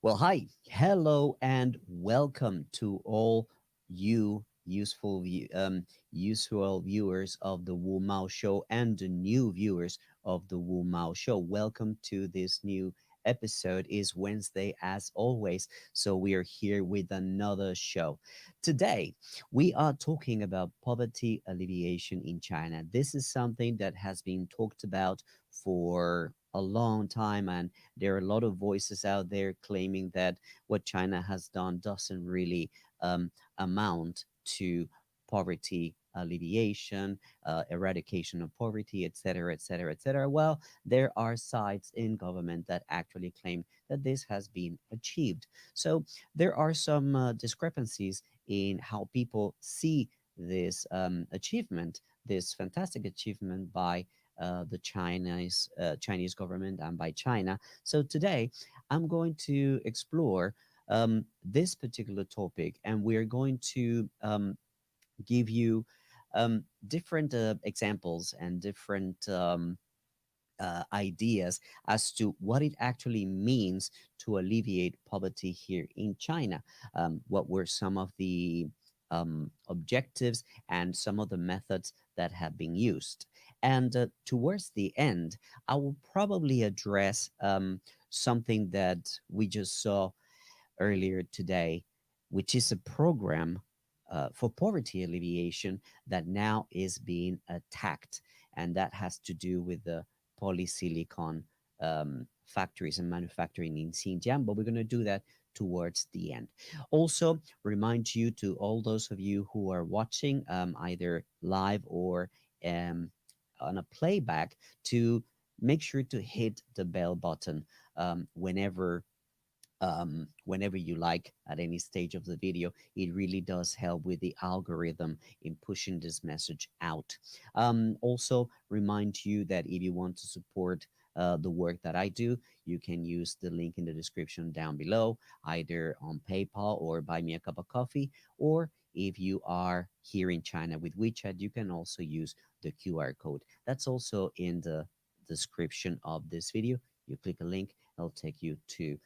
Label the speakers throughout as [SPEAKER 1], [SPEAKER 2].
[SPEAKER 1] Well, hi, hello, and welcome to all you useful viewers of the WuMao Show and the new viewers of the WuMao Show. Welcome to this new episode. Is Wednesday as always, so we are here with another show. Today, we are talking about poverty alleviation in China. This is something that has been talked about for a long time, and there are a lot of voices out there claiming that what China has done doesn't really amount to poverty alleviation, eradication of poverty, etc., etc., etc. Well, there are sides in government that actually claim that this has been achieved. So there are some discrepancies in how people see this achievement, this fantastic achievement by the Chinese government and by China. So today, I'm going to explore this particular topic, and we're going to give you different examples and different ideas as to what it actually means to alleviate poverty here in China. What were some of the objectives and some of the methods that have been used? And towards the end, I will probably address something that we just saw earlier today, which is a program for poverty alleviation that now is being attacked. And that has to do with the polysilicon factories and manufacturing in Xinjiang. But we're going to do that towards the end. Also, remind you to all those of you who are watching either live or um, on a playback to make sure to hit the bell button whenever you like at any stage of the video. It really does help with the algorithm in pushing this message out. Also, remind you that if you want to support the work that I do, you can use the link in the description down below, either on PayPal or buy me a cup of coffee, or if you are here in China with WeChat, you can also use the QR code. That's also in the description of this video. You click a link, it'll take you to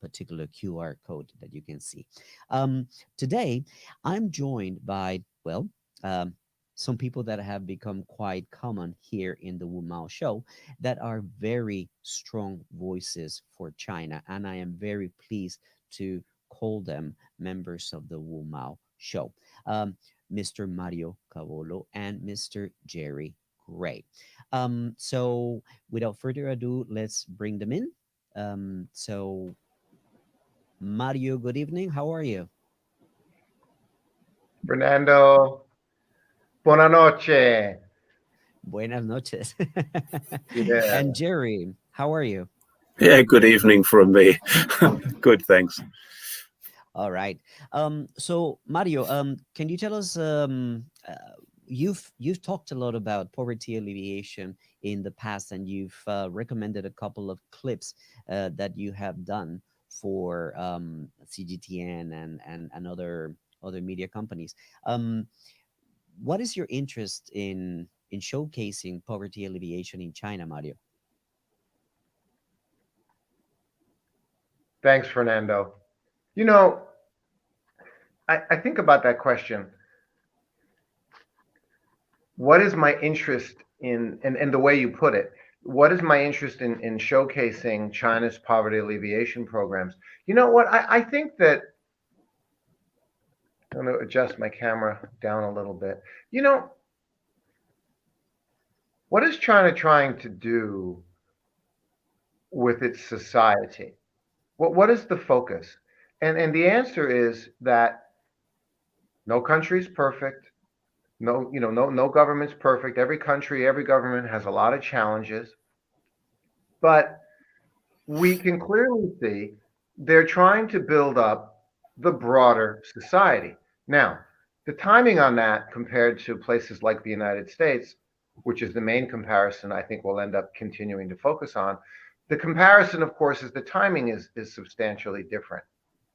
[SPEAKER 1] particular QR code that you can see. Um, Today, I'm joined by, well, um, some people that have become quite common here in the WuMao show that are very strong voices for China. And I am very pleased to call them members of the WuMao show. Mr. Mario Cavolo and Mr. Jerry Gray. So without further ado, let's bring them in. So, Mario, good evening. How are you?
[SPEAKER 2] Fernando, buonanotte.
[SPEAKER 1] Buenas noches.
[SPEAKER 2] Yeah,
[SPEAKER 1] And Jerry, how are you?
[SPEAKER 3] Yeah, good evening from me. Good, thanks.
[SPEAKER 1] All right. So Mario, can you tell us? You've talked a lot about poverty alleviation in the past, and you've recommended a couple of clips that you have done for CGTN and other media companies. Um, what is your interest in showcasing poverty alleviation in China, Mario?
[SPEAKER 2] thanks, Fernando. You know, I think about that question. What is my interest in, and the way you put it, what is my interest in showcasing China's poverty alleviation programs? You know what? I think that I'm going to adjust my camera down a little bit. You know, what is China trying to do with its society? What is the focus? And the answer is that no country is perfect. No government's perfect. Every country, every government has a lot of challenges, but we can clearly see they're trying to build up the broader society. Now, the timing on that compared to places like the United States, which is the main comparison I think we'll end up continuing to focus on, the comparison, of course, is the timing is substantially different.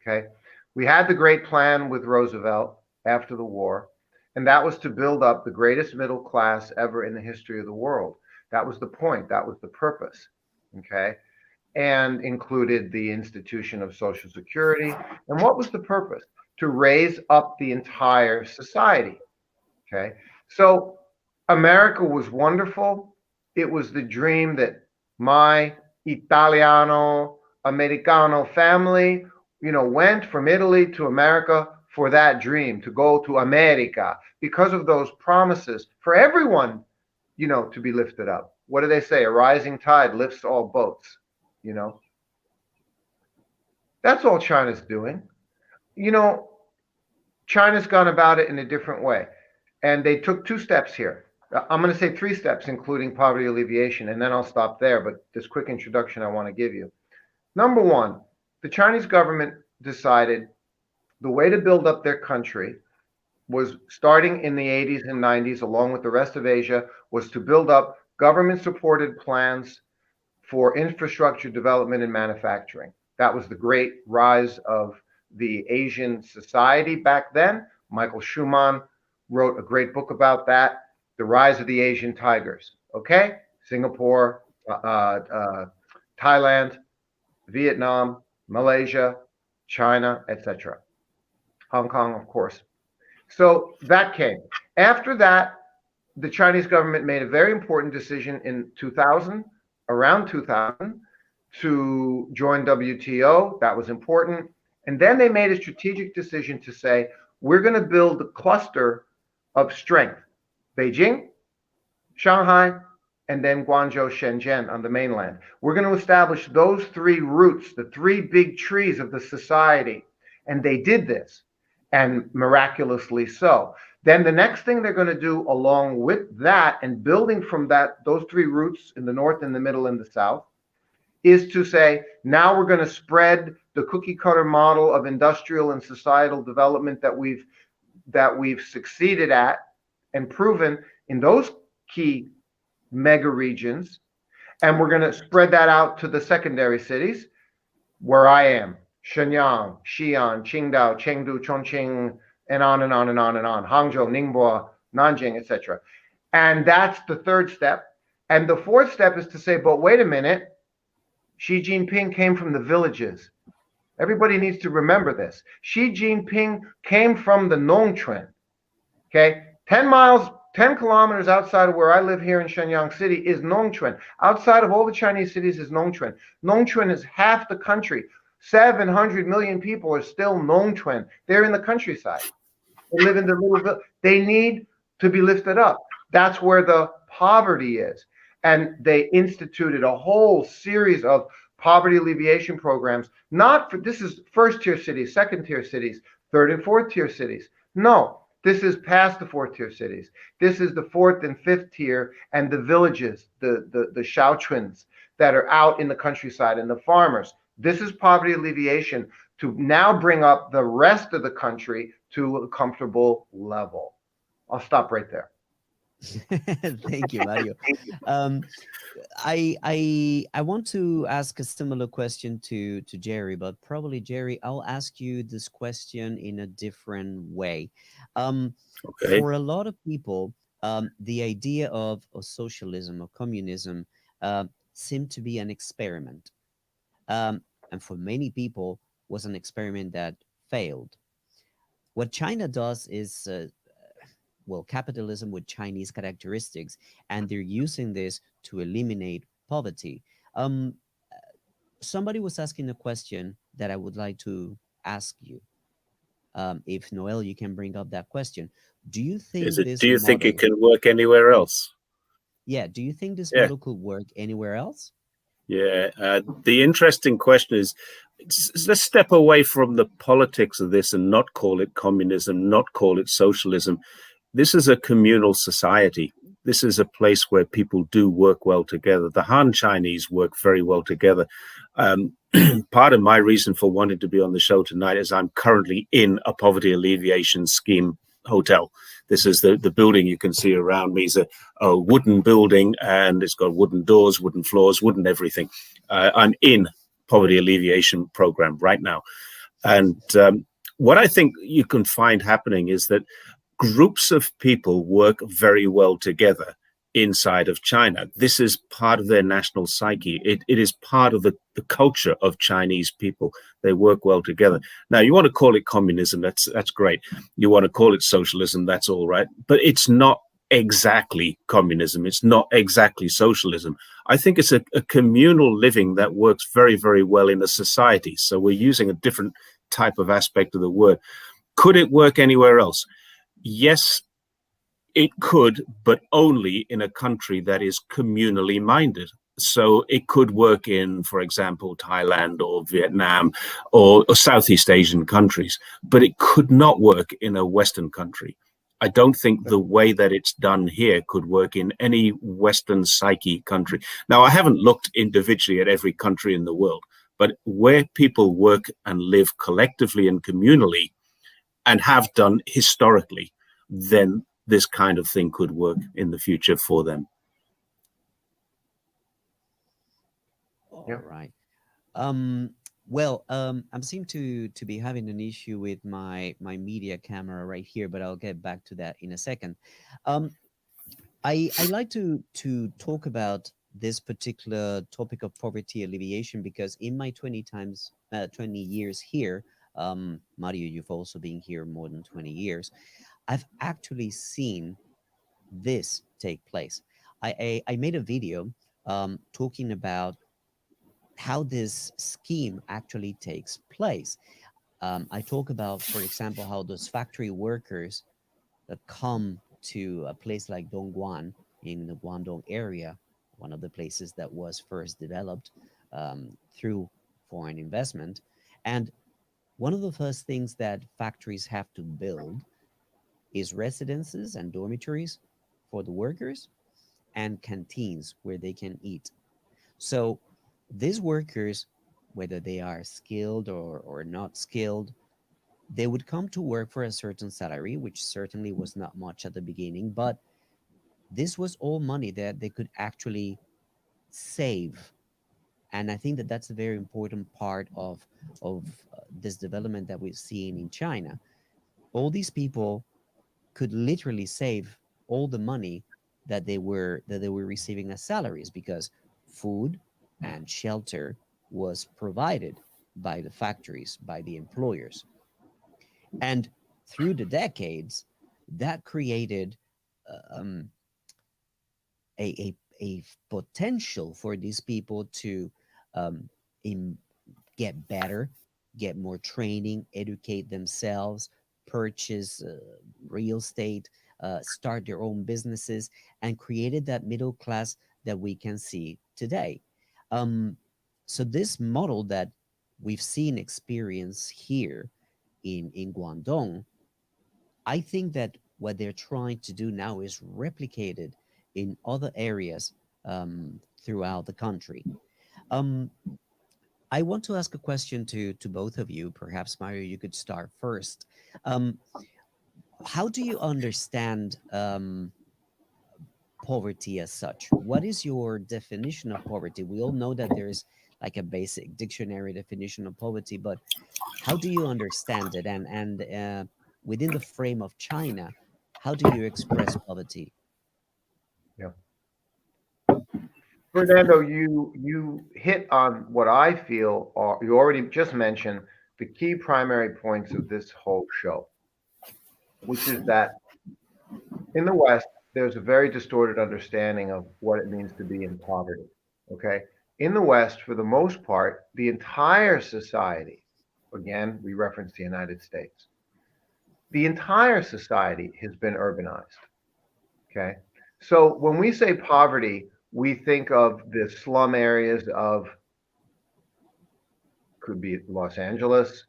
[SPEAKER 2] Okay. We had the great plan with Roosevelt after the war, and that was to build up the greatest middle class ever in the history of the world. That was the point, that was the purpose. Okay. and included the institution of Social Security. And what was the purpose? To raise up the entire society. Okay. So America was wonderful. It was the dream that my Italiano Americano family, went from Italy to America for that dream, to go to America because of those promises for everyone, to be lifted up. What do they say? A rising tide lifts all boats, you know. That's all China's doing. You know, China's gone about it in a different way. And they took 2 steps here. I'm going to say 3 steps, including poverty alleviation, and then I'll stop there. But this quick introduction I want to give you. Number 1, the Chinese government decided the way to build up their country was, starting in the 80s and 90s, along with the rest of Asia, was to build up government-supported plans for infrastructure development and manufacturing. That was the great rise of the Asian society back then. Michael Schumann wrote a great book about that, The Rise of the Asian Tigers. Okay? Singapore, Thailand, Vietnam, Malaysia, China, etc. Hong Kong, of course. So that came. After that, the Chinese government made a very important decision in 2000, around 2000, to join WTO. That was important. And then they made a strategic decision to say, we're going to build a cluster of strength. Beijing, Shanghai, and then Guangzhou, Shenzhen on the mainland. We're going to establish those 3 roots, the 3 big trees of the society. And they did this, and miraculously so. Then the next thing they're going to do along with that, and building from that, those 3 roots in the north, in the middle, and the south, is to say, now we're going to spread the cookie cutter model of industrial and societal development that we've succeeded at and proven in those key mega regions. And we're going to spread that out to the secondary cities where I am: Shenyang, Xi'an, Qingdao, Chengdu, Chongqing, and on and on and on and on. Hangzhou, Ningbo, Nanjing, etc. And that's the 3rd step. And the 4th step is to say, but wait a minute, Xi Jinping came from the villages. Everybody needs to remember this. Xi Jinping came from the Nongchuan. Okay? 10 kilometers outside of where I live here in Shenyang City is Nongchuan. Outside of all the Chinese cities is Nongchuan. Nongchuan is half the country. 700 million people are still Nongchuan. They're in the countryside. They live in the little village. They need to be lifted up. That's where the poverty is. And they instituted a whole series of poverty alleviation programs. This is 1st-tier cities, 2nd-tier cities, 3rd and 4th-tier cities. No, this is past the 4th-tier cities. This is the 4th and 5th tier, and the villages, the Shaochuans that are out in the countryside, and the farmers. This is poverty alleviation to now bring up the rest of the country to a comfortable level. I'll stop right there.
[SPEAKER 1] Thank you, Mario. I want to ask a similar question to Jerry, but probably, Jerry, I'll ask you this question in a different way.
[SPEAKER 3] Okay.
[SPEAKER 1] For a lot of people, the idea of socialism or communism seemed to be an experiment, and for many people was an experiment that failed. What China does is capitalism with Chinese characteristics, and they're using this to eliminate poverty. Somebody was asking a question that I would like to ask you. If Noel, you can bring up that question. Do you think
[SPEAKER 3] do you think it can work anywhere else?
[SPEAKER 1] Yeah. Do you think this model could work anywhere else?
[SPEAKER 3] Yeah. The interesting question is, let's step away from the politics of this and not call it communism, not call it socialism. This is a communal society. This is a place where people do work well together. The Han Chinese work very well together. Part of my reason for wanting to be on the show tonight is I'm currently in a poverty alleviation scheme hotel. This is the building you can see around me. Is a wooden building, and it's got wooden doors, wooden floors, wooden everything. I'm in poverty alleviation program right now. And what I think you can find happening is that groups of people work very well together inside of China. This is part of their national psyche. It is part of the culture of Chinese people. They work well together. Now, you want to call it communism, that's great. You want to call it socialism, that's all right. But it's not exactly communism. It's not exactly socialism. I think it's a communal living that works very, very well in a society. So we're using a different type of aspect of the word. Could it work anywhere else? Yes, it could, but only in a country that is communally minded. So it could work in, for example, Thailand or Vietnam or Southeast Asian countries, but it could not work in a Western country. I don't think the way that it's done here could work in any Western psyche country. Now, I haven't looked individually at every country in the world, but where people work and live collectively and communally and have done historically, then this kind of thing could work in the future for them.
[SPEAKER 1] All right. Well, I'm seem to be having an issue with my media camera right here, but I'll get back to that in a second. I like to talk about this particular topic of poverty alleviation because in my 20 years here, Mario, you've also been here more than 20 years. I've actually seen this take place. I made a video talking about how this scheme actually takes place. I talk about, for example, how those factory workers that come to a place like Dongguan in the Guangdong area, one of the places that was first developed through foreign investment. And one of the first things that factories have to build is residences and dormitories for the workers and canteens where they can eat. So these workers, whether they are skilled or not skilled, they would come to work for a certain salary, which certainly was not much at the beginning, but this was all money that they could actually save. And I think that that's a very important part of this development that we've seen in China. All these people could literally save all the money that they were receiving as salaries because food and shelter was provided by the factories, by the employers. And through the decades, that created um, a potential for these people to um, in, get better, get more training, educate themselves, purchase real estate, start their own businesses, and created that middle class that we can see today. Um, so this model that we've seen experience here in Guangdong, I think that what they're trying to do now is replicated in other areas throughout the country. Um, I want to ask a question to both of you. Perhaps Mario, you could start first. Um, how do you understand poverty as such? What is your definition of poverty? We all know that there's like a basic dictionary definition of poverty, but how do you understand it? And within the frame of China, how do you express poverty?
[SPEAKER 2] Yeah. Fernando, you hit on what I feel are, you already just mentioned the key primary points of this whole show, which is that in the West, there's a very distorted understanding of what it means to be in poverty. Okay. In the West, for the most part, the entire society, again, we reference the United States, the entire society has been urbanized. Okay. So when we say poverty, we think of the slum areas of, could be Los Angeles,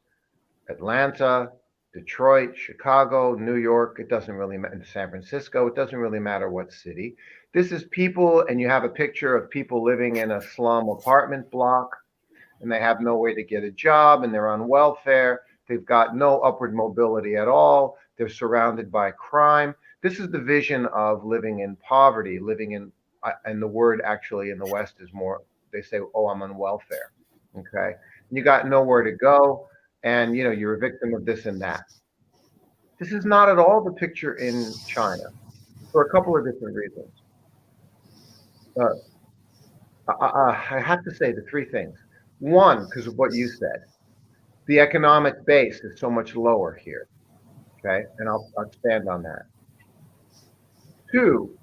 [SPEAKER 2] Atlanta, Detroit, Chicago, New York. It doesn't really matter. San Francisco. It doesn't really matter what city. This is people, and you have a picture of people living in a slum apartment block, and they have no way to get a job, and they're on welfare. They've got no upward mobility at all. They're surrounded by crime. This is the vision of living in poverty, living in, and the word actually in the West is more, they say, oh, I'm on welfare. Okay. You got nowhere to go, and you're a victim of this and that. This is not at all the picture in China for a couple of different reasons. uh, I have to say the three things. One, because of what you said, the economic base is so much lower here. Okay, and I'll expand on that. Two,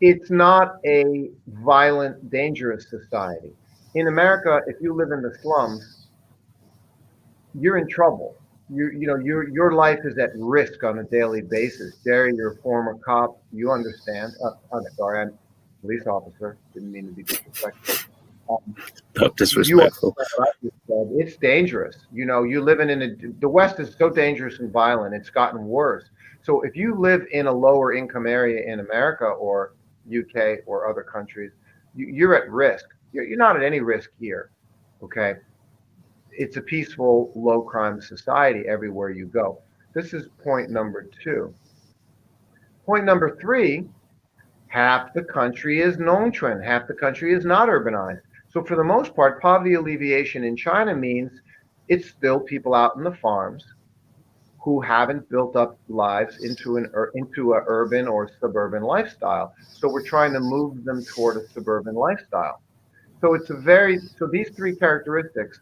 [SPEAKER 2] it's not a violent, dangerous society. In America, if you live in the slums, you're in trouble. Your life is at risk on a daily basis. Jerry, you're a former cop. You understand. I'm sorry, I'm a police officer. Didn't mean to be disrespectful.
[SPEAKER 3] Not disrespectful.
[SPEAKER 2] It's dangerous. You live the West is so dangerous and violent. It's gotten worse. So if you live in a lower income area in America or UK or other countries, you're at risk. You're not at any risk here. Okay. It's a peaceful, low crime society everywhere you go. This is point number two. Point number three, half the country is Nongchuan, half the country is not urbanized. So for the most part, poverty alleviation in China means it's still people out in the farms who haven't built up lives into an urban or suburban lifestyle. So we're trying to move them toward a suburban lifestyle. So these three characteristics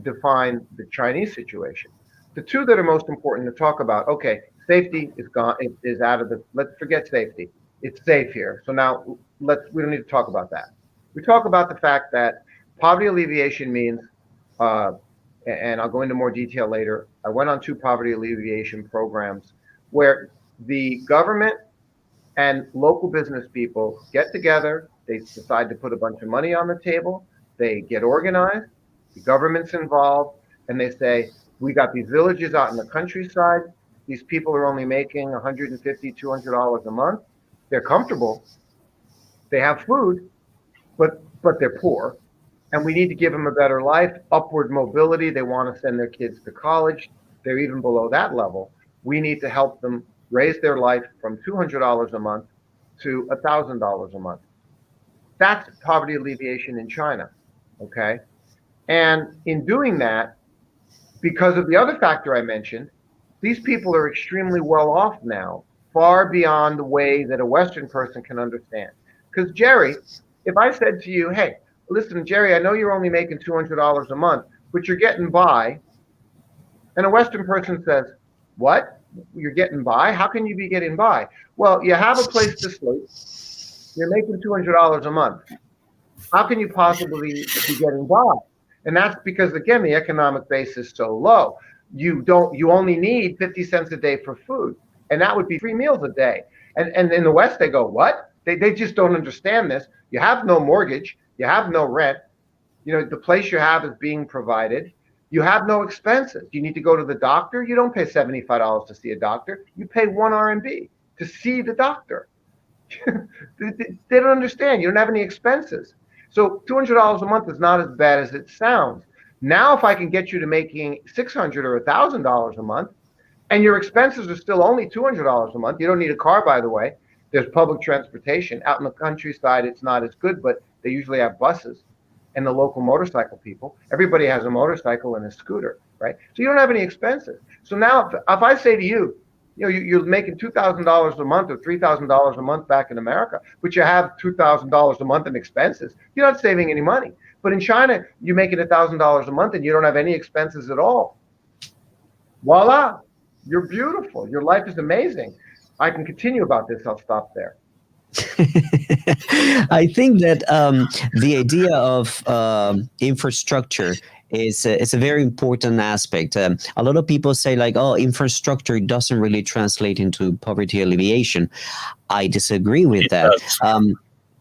[SPEAKER 2] define the Chinese situation. The two that are most important to talk about, okay, safety is gone, is out of let's forget safety. It's safe here. So now we don't need to talk about that. We talk about the fact that poverty alleviation means, and I'll go into more detail later, I went on 2 poverty alleviation programs where the government and local business people get together, they decide to put a bunch of money on the table, they get organized, the government's involved, and they say, we got these villages out in the countryside. These people are only making $150, $200 a month. They're comfortable. They have food, but they're poor. And we need to give them a better life, upward mobility. They want to send their kids to college. They're even below that level. We need to help them raise their life from $200 a month to $1,000 a month. That's poverty alleviation in China, okay? And in doing that, because of the other factor I mentioned, these people are extremely well off now, far beyond the way that a Western person can understand. Because Jerry, if I said to you, hey, listen, Jerry, I know you're only making $200 a month, but you're getting by. And a Western person says, what? You're getting by? How can you be getting by? Well, you have a place to sleep. You're making $200 a month. How can you possibly be getting by? And that's because, again, the economic base is so low. You only need 50 cents a day for food. And that would be 3 meals a day. And in the West, they go, what? They just don't understand this. You have no mortgage. You have no rent. The place you have is being provided. You have no expenses. You need to go to the doctor. You don't pay $75 to see a doctor. You pay 1 RMB to see the doctor. They don't understand. You don't have any expenses. So $200 a month is not as bad as it sounds. Now, if I can get you to making $600 or $1,000 a month, and your expenses are still only $200 a month, you don't need a car, by the way. There's public transportation. Out in the countryside, it's not as good, but they usually have buses and the local motorcycle people. Everybody has a motorcycle and a scooter, right? So you don't have any expenses. So now if I say to you, you're making $2,000 a month or $3,000 a month back in America, but you have $2,000 a month in expenses, you're not saving any money. But in China, you're making $1,000 a month and you don't have any expenses at all. Voila, you're beautiful. Your life is amazing. I can continue about this. I'll stop there.
[SPEAKER 1] I think that the idea of infrastructure it's a very important aspect. A lot of people say like, oh, infrastructure doesn't really translate into poverty alleviation. I disagree with that.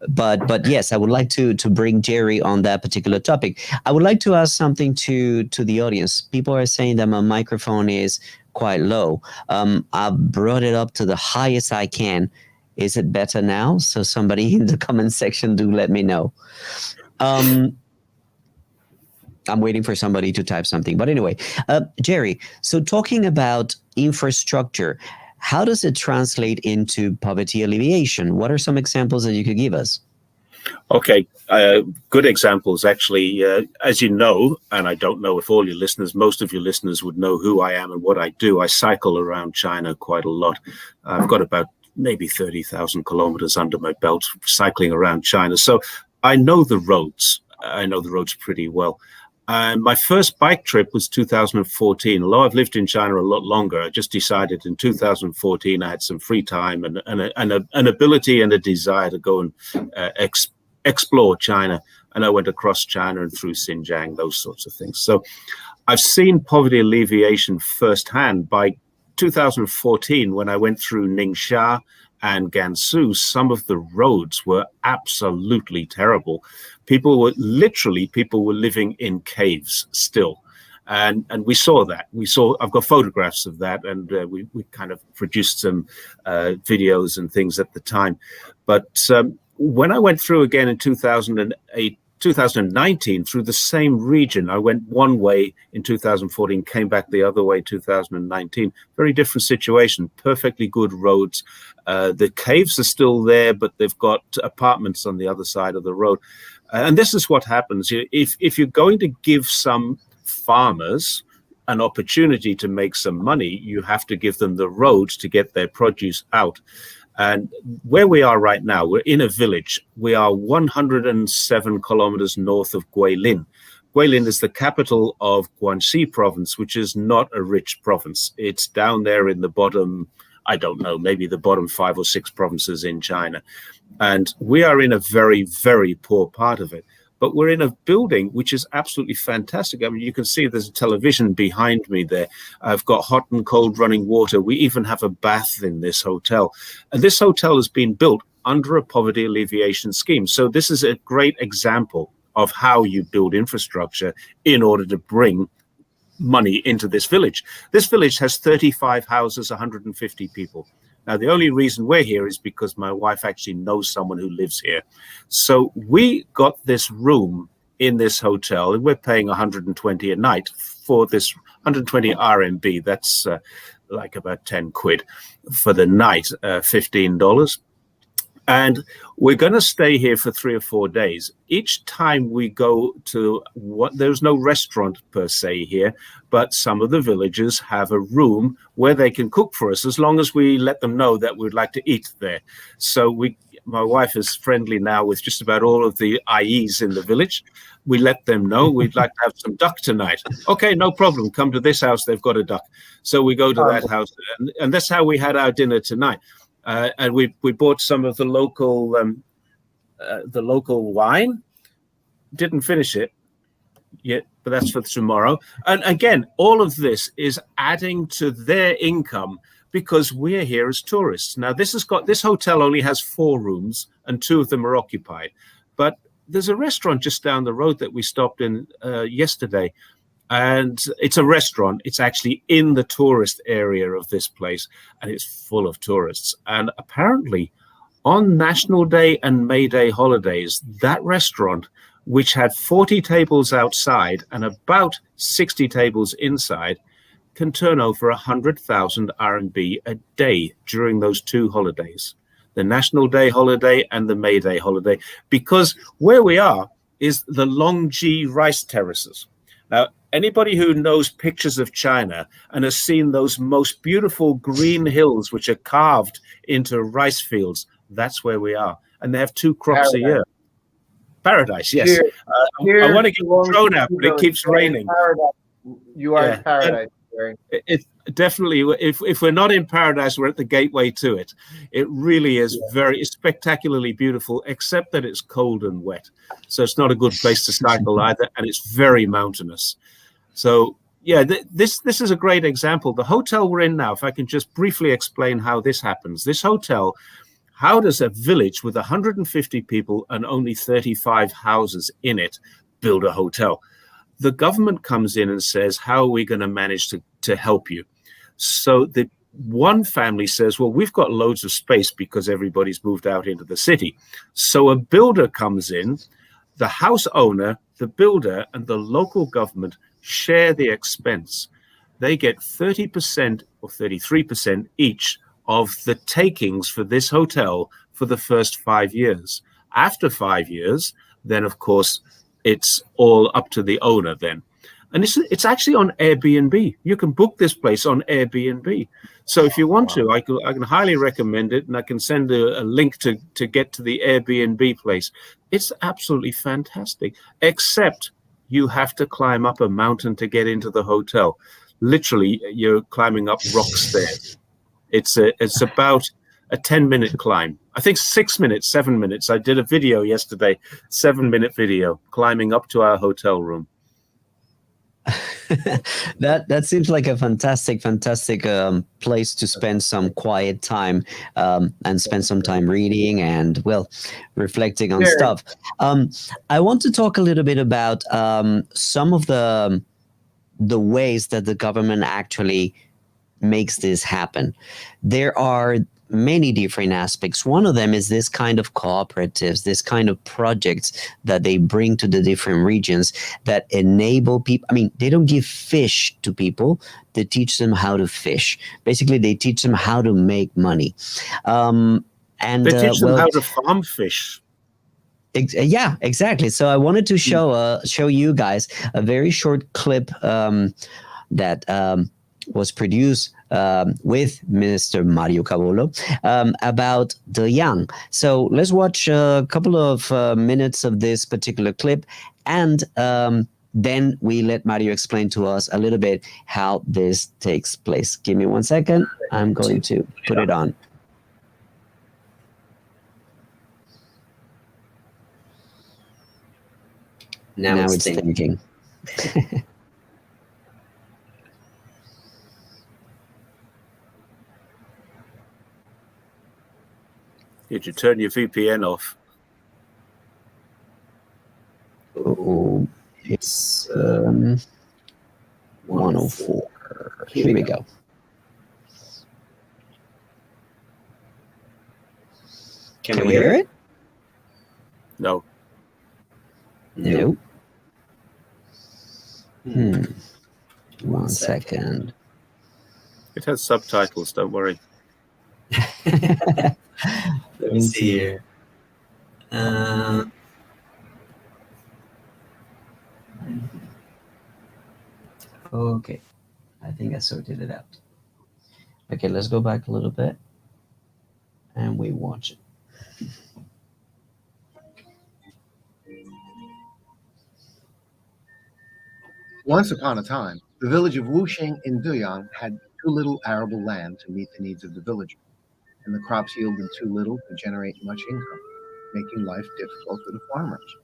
[SPEAKER 1] But yes, I would like to bring Jerry on that particular topic. I would like to ask something to the audience. People are saying that my microphone is quite low. I've brought it up to the highest I can. Is it better now? So somebody in the comment section do let me know. I'm waiting for somebody to type something. But anyway, Jerry, so talking about infrastructure, how does it translate into poverty alleviation? What are some examples that you could give us?
[SPEAKER 3] Okay, good examples, actually. As you know, and I don't know if all your listeners, most of your listeners would know who I am and what I do. I cycle around China quite a lot. I've got about maybe 30,000 kilometers under my belt cycling around China. So I know the roads. I know the roads pretty well. And my first bike trip was 2014. Although I've lived in China a lot longer, I just decided in 2014 I had some free time and an ability and a desire to go and explore China. And I went across China and through Xinjiang, those sorts of things. So I've seen poverty alleviation firsthand. By 2014, when I went through Ningxia and Gansu, some of the roads were absolutely terrible. People were living in caves still. And we saw that. I've got photographs of that, and we kind of produced some videos and things at the time. But when I went through again in 2019 through the same region, I went one way in 2014, came back the other way 2019. Very different situation, perfectly good roads. The caves are still there, but they've got apartments on the other side of the road. And this is what happens. If you're going to give some farmers an opportunity to make some money, you have to give them the roads to get their produce out. And where we are right now, we're in a village. We are 107 kilometers north of Guilin. Guilin is the capital of Guangxi province, which is not a rich province. It's down there in the bottom, I don't know, maybe the bottom 5 or 6 provinces in China. And we are in a very, very poor part of it. But we're in a building which is absolutely fantastic. I mean, you can see there's a television behind me there. I've got hot and cold running water. We even have a bath in this hotel. And this hotel has been built under a poverty alleviation scheme. So this is a great example of how you build infrastructure in order to bring money into this village. This village has 35 houses, 150 people. Now, the only reason we're here is because my wife actually knows someone who lives here. So we got this room in this hotel, and we're paying 120 a night for this 120 RMB. That's like about 10 quid for the night, $15. And we're going to stay here for 3 or 4 days. Each time we go to there's no restaurant per se here, but some of the villagers have a room where they can cook for us as long as we let them know that we'd like to eat there. So my wife is friendly now with just about all of the IEs in the village. We let them know we'd like to have some duck tonight. Okay, no problem. Come to this house. They've got a duck. So we go to that house. And that's how we had our dinner tonight. And we bought some of the local wine. Didn't finish it yet, but that's for tomorrow. And again, all of this is adding to their income because we're here as tourists. Now, this hotel only has 4 rooms, and 2 of them are occupied. But there's a restaurant just down the road that we stopped in yesterday. And it's a restaurant. It's actually in the tourist area of this place, and it's full of tourists. And apparently, on National Day and May Day holidays, that restaurant, which had 40 tables outside and about 60 tables inside, can turn over 100,000 RMB a day during those 2 holidays, the National Day holiday and the May Day holiday, because where we are is the Longji rice terraces. Now, anybody who knows pictures of China and has seen those most beautiful green hills which are carved into rice fields, that's where we are. And they have 2 crops a year. Paradise, yes. I want to get the drone out, but it keeps raining.
[SPEAKER 2] Paradise. You are in paradise.
[SPEAKER 3] It's definitely, if we're not in paradise, we're at the gateway to it. It really is it's spectacularly beautiful, except that it's cold and wet. So it's not a good place to cycle either, and it's very mountainous. So yeah, this is a great example. The hotel we're in now, if I can just briefly explain how this happens. This hotel, how does a village with 150 people and only 35 houses in it build a hotel? The government comes in and says, how are we going to manage to help you? So the one family says, well, we've got loads of space because everybody's moved out into the city. So a builder comes in, the house owner, the builder, and the local government share the expense. They get 30% or 33% each of the takings for this hotel for the first 5 years. After 5 years, then, of course, it's all up to the owner then. And it's actually on Airbnb. You can book this place on Airbnb. So if you want to, I can highly recommend it, and I can send a link to get to the Airbnb place. It's absolutely fantastic, except you have to climb up a mountain to get into the hotel. Literally, you're climbing up rock stairs. It's about a 10-minute climb. I think 6 minutes, 7 minutes. I did a video yesterday, 7-minute video, climbing up to our hotel room.
[SPEAKER 1] That seems like a fantastic place to spend some quiet time, and spend some time reading and, well, reflecting on stuff. I want to talk a little bit about some of the ways that the government actually makes this happen. There are many different aspects. One of them is this kind of cooperatives, this kind of projects that they bring to the different regions that enable people. I mean, they don't give fish to people, they teach them how to fish. Basically, they teach them how to make money. And
[SPEAKER 3] they teach them how to farm fish.
[SPEAKER 1] Yeah, exactly. So I wanted to show you guys a very short clip that was produced with Mr. Mario Cavolo about the young. So let's watch a couple of minutes of this particular clip, and then we let Mario explain to us a little bit how this takes place. Give me 1 second. I'm going to put it on. Now it's thinking.
[SPEAKER 3] Did you turn your VPN off?
[SPEAKER 1] Oh, it's 104. Here we go. Can we hear it?
[SPEAKER 3] No.
[SPEAKER 1] Nope. 1 second.
[SPEAKER 3] It has subtitles, don't worry.
[SPEAKER 1] Let me see here. Okay, I think I sorted it out. Okay, let's go back a little bit and we watch it.
[SPEAKER 4] Once upon a time, the village of Wuxing in Duyang had too little arable land to meet the needs of the villagers, and the crops yielded too little to generate much income, making life difficult for the farmers.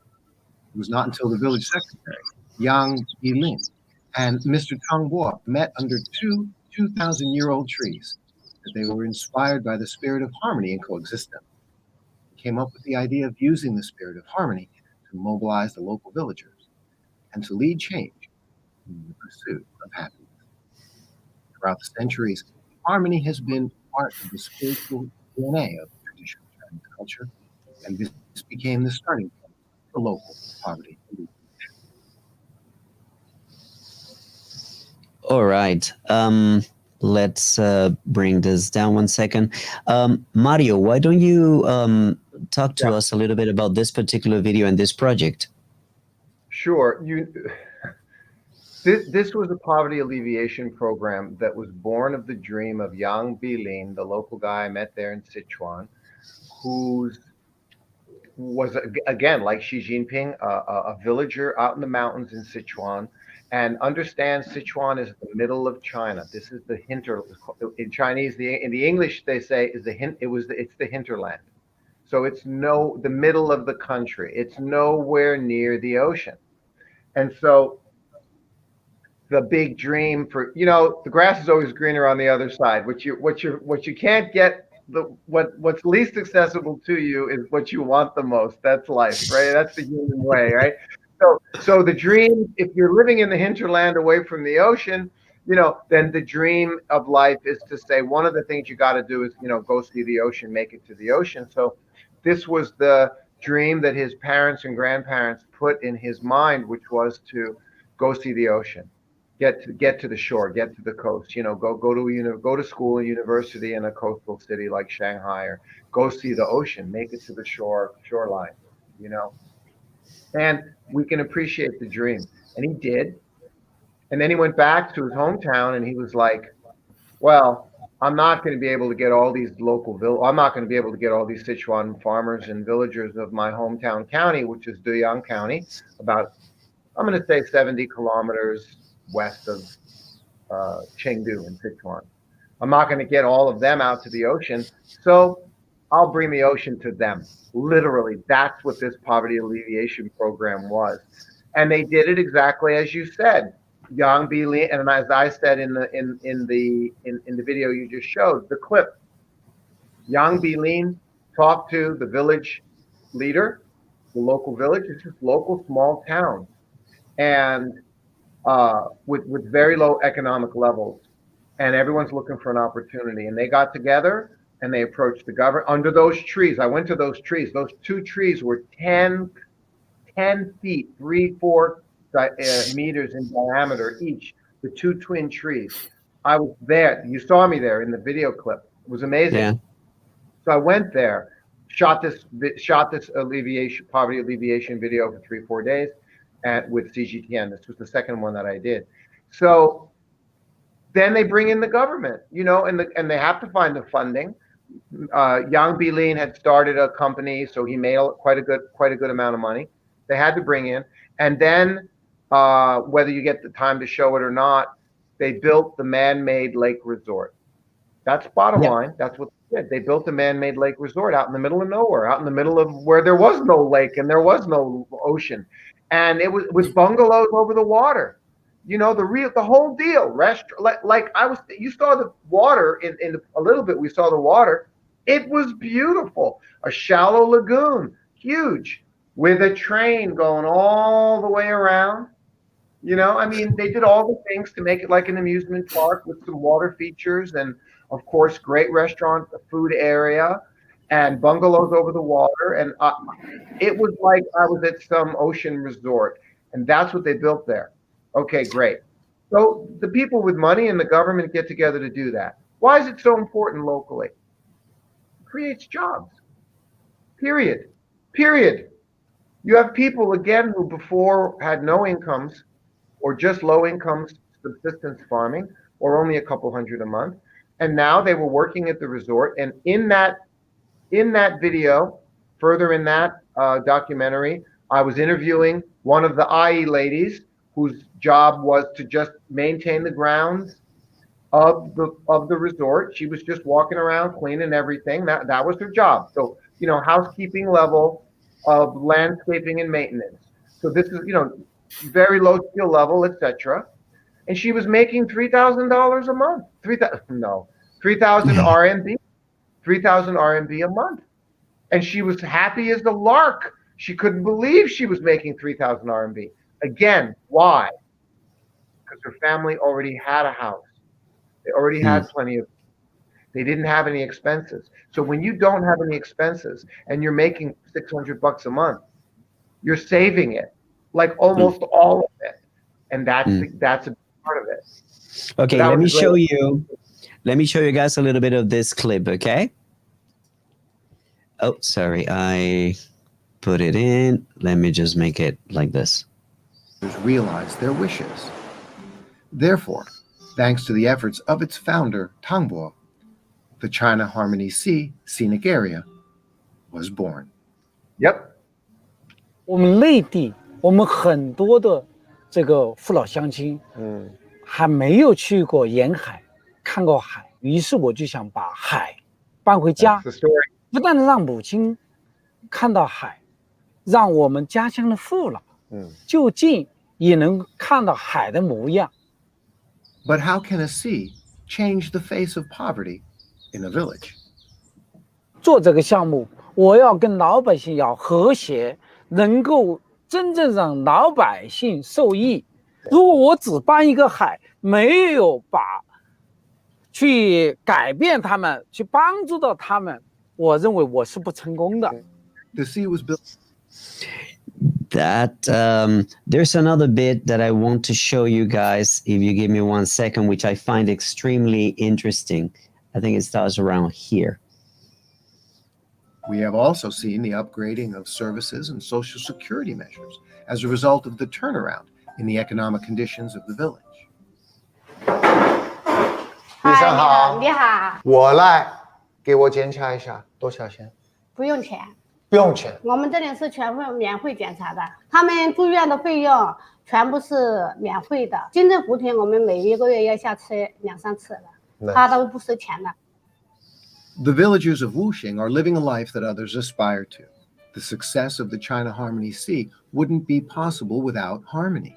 [SPEAKER 4] It was not until the village secretary, Yang Yilin, and Mr. Tang Bo met under two 2,000-year-old trees that they were inspired by the spirit of harmony and coexistence. They came up with the idea of using the spirit of harmony to mobilize the local villagers and to lead change in the pursuit of happiness. Throughout the centuries, harmony has been part of the spiritual DNA of traditional Chinese culture, and this became the starting point for local poverty alleviation.
[SPEAKER 1] All right. Let's bring this down 1 second. Mario, why don't you talk to us a little bit about this particular video and this project?
[SPEAKER 2] Sure. This was a poverty alleviation program that was born of the dream of Yang Bilin, the local guy I met there in Sichuan, who was, again, like Xi Jinping, a villager out in the mountains in Sichuan, and understands Sichuan is the middle of China. This is the in Chinese. In the English, they say it's the hinterland. So it's the middle of the country. It's nowhere near the ocean, and so the big dream for, the grass is always greener on the other side. What you can't get, what's least accessible to you is what you want the most. That's life, right? That's the human way, right? So the dream, if you're living in the hinterland away from the ocean, then the dream of life is to say, one of the things you got to do is, go see the ocean, make it to the ocean. So this was the dream that his parents and grandparents put in his mind, which was to go see the ocean. Get to the shore, get to the coast, go to school and university in a coastal city like Shanghai, or go see the ocean, make it to the shoreline, and we can appreciate the dream. And he did. And then he went back to his hometown and he was like, well, I'm not going to be able to get all these I'm not going to be able to get all these Sichuan farmers and villagers of my hometown county, which is Duyang County, about, I'm going to say 70 kilometers west of Chengdu in Sichuan. I'm not going to get all of them out to the ocean, so I'll bring the ocean to them. Literally, that's what this poverty alleviation program was. And they did it exactly as you said. Yang Bilin, and as I said in the video you just showed, the clip, Yang Bilin talked to the village leader, the local village. It's just local small town, and with very low economic levels, and everyone's looking for an opportunity. And they got together and they approached the government under those trees. I went to those trees. Those two trees were 10 feet, 3-4 meters in diameter each, the two twin trees. I was there. You saw me there in the video clip. It was amazing.
[SPEAKER 1] Yeah.
[SPEAKER 2] So I went there, shot this poverty alleviation video for 3-4 days with CGTN. This was the second one that I did. So then they bring in the government, and they have to find the funding. Yang Bilin had started a company, so he made quite a good amount of money. They had to bring in, and then whether you get the time to show it or not, they built the man-made lake resort. That's bottom line. That's what they did. They built a man-made lake resort out in the middle of nowhere, out in the middle of where there was no lake and there was no ocean, and it was bungalows over the water. The whole deal. You saw the water in a little bit. We saw the water. It was beautiful. A shallow lagoon, huge, with a train going all the way around. They did all the things to make it like an amusement park with some water features and, of course, great restaurant, a food area, and bungalows over the water. And it was like I was at some ocean resort, and that's what they built there. Okay, great. So the people with money and the government get together to do that. Why is it so important locally? It creates jobs. Period. You have people, again, who before had no incomes or just low incomes subsistence farming or only a couple hundred a month. And now they were working at the resort. And in that video, further in that documentary, I was interviewing one of the IE ladies whose job was to just maintain the grounds of the resort. She was just walking around cleaning everything. That was her job. So, housekeeping level of landscaping and maintenance. So this is, very low skill level, etc. And she was making $3,000 a month. 3,000 RMB, 3,000 RMB a month. And she was happy as the lark. She couldn't believe she was making 3,000 RMB. Again, why? Because her family already had a house. They already had plenty of. They didn't have any expenses. So when you don't have any expenses and you're making $600 a month, you're saving it, like almost all of it, and that's a part of it.
[SPEAKER 1] Okay, let me show you guys a little bit of this clip. Okay. Oh, sorry, I put it in. Let me just make it like this.
[SPEAKER 4] Realize their wishes. Therefore, thanks to the efforts of its founder, Tang Bo, the China Harmony Sea scenic area was born.
[SPEAKER 2] Yep.
[SPEAKER 5] 我们内地，我们很多的这个父老乡亲，还没有去过沿海，看过海，于是我就想把海搬回家，不但让母亲看到海，让我们家乡的父老，就近也能看到海的模样。
[SPEAKER 4] But how can a sea change the face of poverty in a village?
[SPEAKER 5] 做这个项目，我要跟老百姓要和谐，能够真正让老百姓受益。如果我只搬一个海，没有去改变他们，去帮助到他们，我认为我是不成功的。
[SPEAKER 4] The sea was built.
[SPEAKER 1] That there's another bit that I want to show you guys, if you give me 1 second, which I find extremely interesting. I think it starts around here.
[SPEAKER 4] We have also seen the upgrading of services and social security measures as a result of the turnaround in the economic conditions of the village.
[SPEAKER 2] 女生好，
[SPEAKER 6] 你好，
[SPEAKER 2] 我来给我检查一下，多少钱？
[SPEAKER 6] 不用钱，
[SPEAKER 2] 不用钱。
[SPEAKER 6] 我们这里是全部免费检查的，他们住院的费用全部是免费的。金针福田我们每一个月要下车2、3次的，他都不收钱的。
[SPEAKER 4] The villagers of Wuxing are living a life that others aspire to. The success of the China Harmony Sea wouldn't be possible without harmony,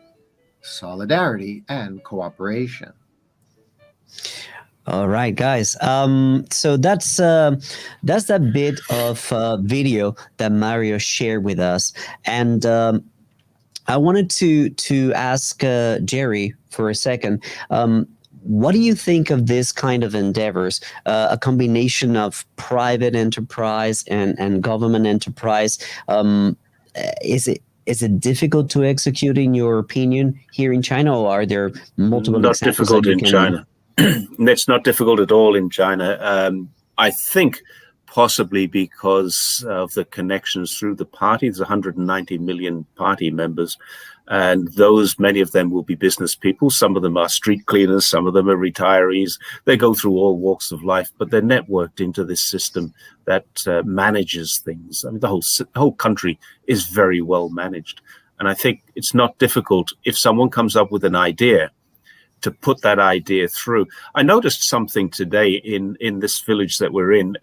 [SPEAKER 4] solidarity, and cooperation.
[SPEAKER 1] All right, guys. So that's that bit of video that Mario shared with us, and I wanted to ask Jerry for a second. What do you think of this kind of endeavors? A combination of private enterprise and government enterprise. Is it difficult to execute, in your opinion, here in China, or are there multiple?
[SPEAKER 3] Not difficult in China. It's not difficult at all in China. I think possibly because of the connections through the party. There's 190 million party members, and many of them will be business people. Some of them are street cleaners, some of them are retirees. They go through all walks of life, but they're networked into this system that manages things. I mean, the whole country is very well managed. And I think it's not difficult if someone comes up with an idea to put that idea through. I noticed something today in this village that we're in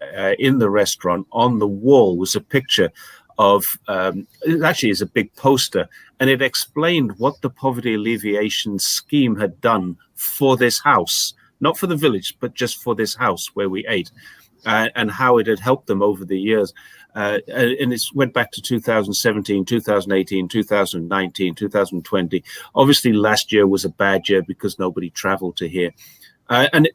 [SPEAKER 3] the restaurant. On the wall was a picture of, it actually is a big poster, and it explained what the poverty alleviation scheme had done for this house, not for the village, but just for this house where we ate, and how it had helped them over the years. And it went back to 2017, 2018, 2019, 2020. Obviously, last year was a bad year because nobody traveled to here. And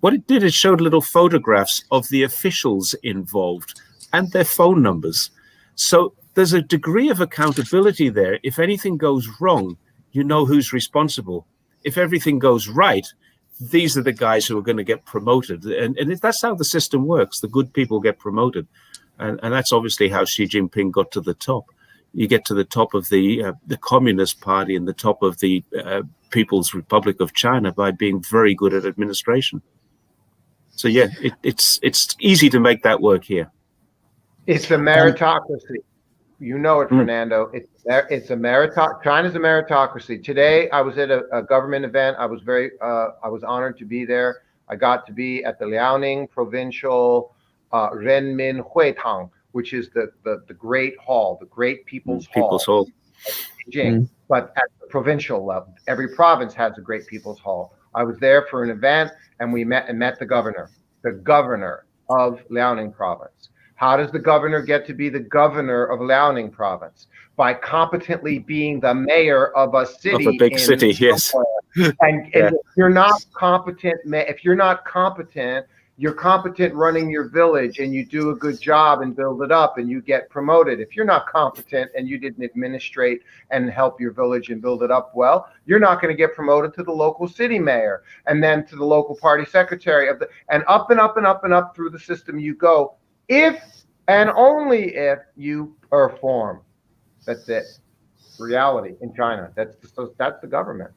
[SPEAKER 3] what it did, it showed little photographs of the officials involved and their phone numbers. So there's a degree of accountability there. If anything goes wrong, you know who's responsible. If everything goes right, these are the guys who are going to get promoted. And that's how the system works. The good people get promoted. And that's obviously how Xi Jinping got to the top. You get to the top of the Communist Party and the top of the People's Republic of China by being very good at administration. So yeah, it's easy to make that work here.
[SPEAKER 2] It's a meritocracy. You know it, Fernando. It's a meritocracy. China's a meritocracy. Today, I was at a government event. I was honored to be there. I got to be at the Laoning Provincial Renmin Huitang, which is the Great Hall, the Great People's Hall. Beijing. But at the provincial level, every province has a Great People's Hall. I was there for an event, and we met the governor of Liaoning Province. How does the governor get to be the governor of Liaoning Province? By competently being the mayor of a city.
[SPEAKER 3] Of a big city, yes.
[SPEAKER 2] And if you're not competent, you're competent running your village and you do a good job and build it up and you get promoted. If you're not competent and you didn't administrate and help your village and build it up well, you're not going to get promoted to the local city mayor and then to the local party secretary and up and up and up and up through the system you go, if and only if you perform. That's it. Reality in China. That's the government.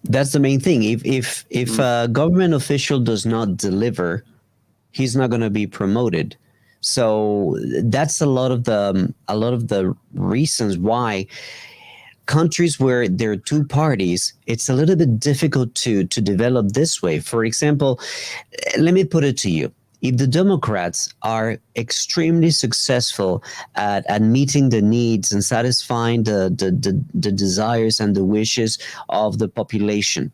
[SPEAKER 1] That's the main thing. If a government official does not deliver, he's not going to be promoted. So that's a lot of the reasons why countries where there are two parties, it's a little bit difficult to develop this way. For example, let me put it to you. If the Democrats are extremely successful at meeting the needs and satisfying the desires and the wishes of the population,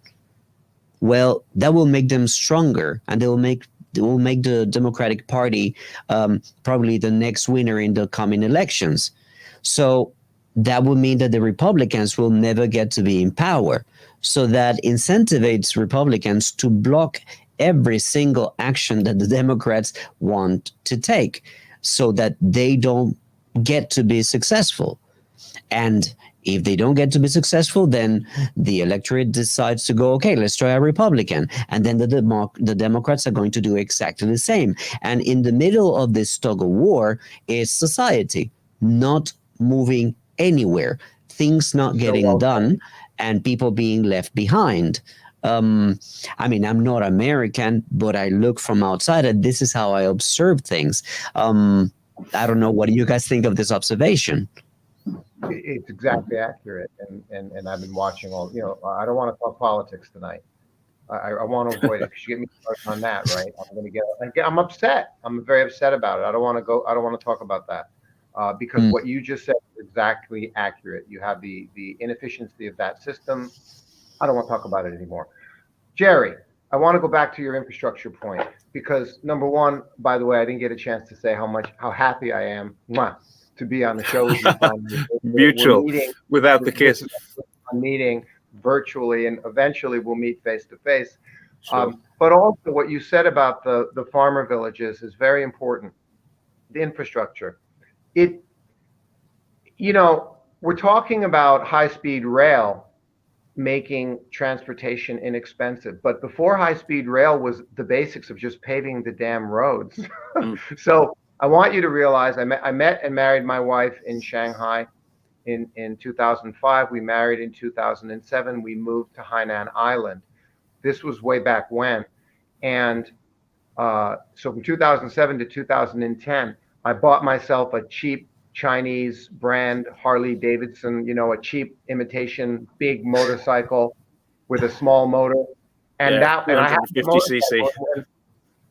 [SPEAKER 1] well, that will make them stronger, and they will make the Democratic Party probably the next winner in the coming elections. So that would mean that the Republicans will never get to be in power. So that incentivizes Republicans to block every single action that the Democrats want to take so that they don't get to be successful. And if they don't get to be successful, then the electorate decides to go, okay, let's try a Republican. And then the Democrats are going to do exactly the same. And in the middle of this tug of war is society not moving anywhere, things not getting done. and people being left behind. I mean, I'm not American, but I look from outside, and this is how I observe things. I don't know. What do you guys think of this observation?
[SPEAKER 2] It's exactly accurate, and I've been watching all. I don't want to talk politics tonight. I want to avoid it because you get me started on that, right? I'm upset. I'm very upset about it. I don't want to talk about that because what you just said is exactly accurate. You have the inefficiency of that system. I don't want to talk about it anymore. Jerry, I want to go back to your infrastructure point because number one, by the way, I didn't get a chance to say how happy I am to be on the show with you finally.
[SPEAKER 3] Mutual, without the kiss.
[SPEAKER 2] Meeting virtually, and eventually we'll meet face to face.
[SPEAKER 3] Sure.
[SPEAKER 2] But also what you said about the farmer villages is very important. The infrastructure. We're talking about high-speed rail making transportation inexpensive, but before high-speed rail was the basics of just paving the damn roads. So I want you to realize I met and married my wife in Shanghai in 2005. We married in 2007. We moved to Hainan Island. This was way back when. And so from 2007 to 2010, I bought myself a cheap Chinese brand Harley Davidson, a cheap imitation big motorcycle with a small motor. And I had
[SPEAKER 3] 150cc.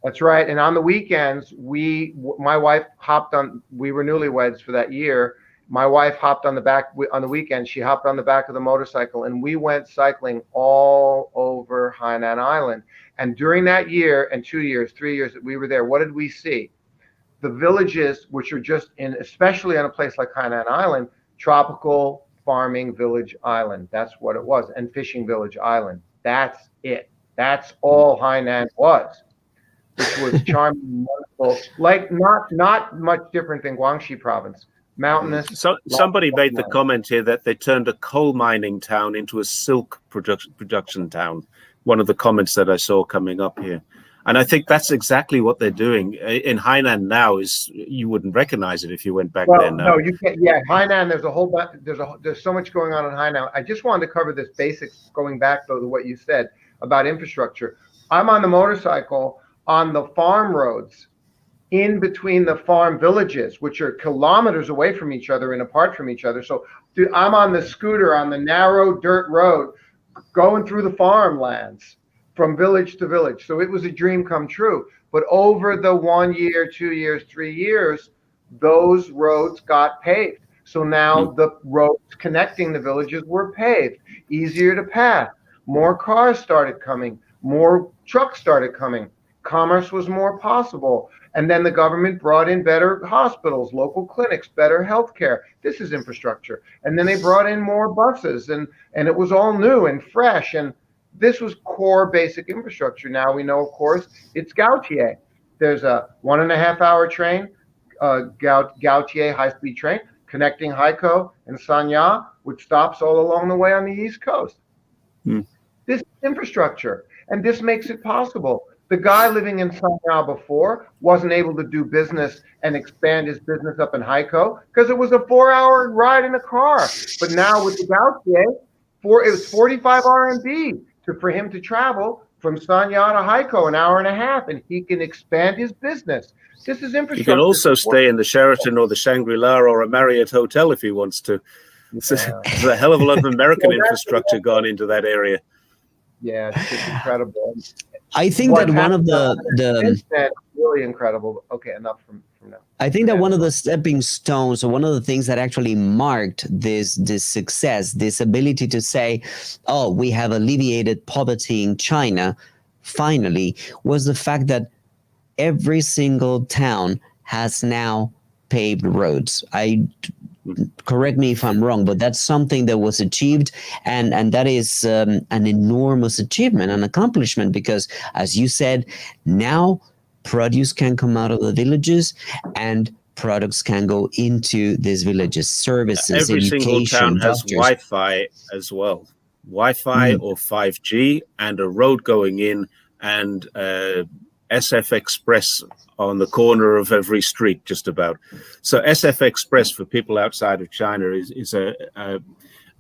[SPEAKER 2] That's right. And on the weekends, my wife hopped on, we were newlyweds for that year. My wife hopped on the back on the weekend. She hopped on the back of the motorcycle and we went cycling all over Hainan Island. And during that year and 2 years, 3 years that we were there, what did we see? The villages, which are just especially on a place like Hainan Island, tropical farming village island. That's what it was. And fishing village island. That's it. That's all Hainan was, which was charming, wonderful, like not much different than Guangxi province. Mountainous.
[SPEAKER 3] So somebody made the comment here that they turned a coal mining town into a silk production town. One of the comments that I saw coming up here. And I think that's exactly what they're doing in Hainan now. You wouldn't recognize it if you went back there now.
[SPEAKER 2] No, you can't. Yeah, Hainan. There's so much going on in Hainan. I just wanted to cover this basics. Going back though to what you said about infrastructure. I'm on the motorcycle on the farm roads in between the farm villages, which are kilometers away from each other and apart from each other. So I'm on the scooter on the narrow dirt road going through the farmlands from village to village. So it was a dream come true. But over the 1 year, 2 years, 3 years, those roads got paved. So now the roads connecting the villages were paved, easier to pass. More cars started coming, more trucks started coming. Commerce was more possible. And then the government brought in better hospitals, local clinics, better healthcare. This is infrastructure. And then they brought in more buses and it was all new and fresh. And this was core basic infrastructure. Now we know, of course, it's Gautier. There's a 1.5 hour train, Gautier high-speed train, connecting Haikou and Sanya, which stops all along the way on the East Coast. This is infrastructure, and this makes it possible. The guy living in Sanya before wasn't able to do business and expand his business up in Haikou because it was a 4-hour ride in a car. But now with the Gautier, it was 45 RMB for him to travel from Sanya to Haikou, 1.5 hours, and he can expand his business. This is infrastructure.
[SPEAKER 3] He can also stay in the Sheraton or the Shangri-La or a Marriott hotel if he wants to. Yeah. There's a hell of a lot of American infrastructure gone into that area.
[SPEAKER 2] Yeah, it's incredible.
[SPEAKER 1] I think that one of the
[SPEAKER 2] really incredible. Okay, enough from now.
[SPEAKER 1] I think that one of the stepping stones, or one of the things that actually marked this success, this ability to say, "Oh, we have alleviated poverty in China," finally, was the fact that every single town has now paved roads. Correct me if I'm wrong, but that's something that was achieved, and that is an enormous achievement, an accomplishment, because as you said, now produce can come out of the villages and products can go into these villages, services,
[SPEAKER 3] every
[SPEAKER 1] education,
[SPEAKER 3] single town has
[SPEAKER 1] doctors.
[SPEAKER 3] Wi-Fi as well, Wi-Fi or 5G, and a road going in, and SF Express on the corner of every street, just about. So SF Express, for people outside of China, is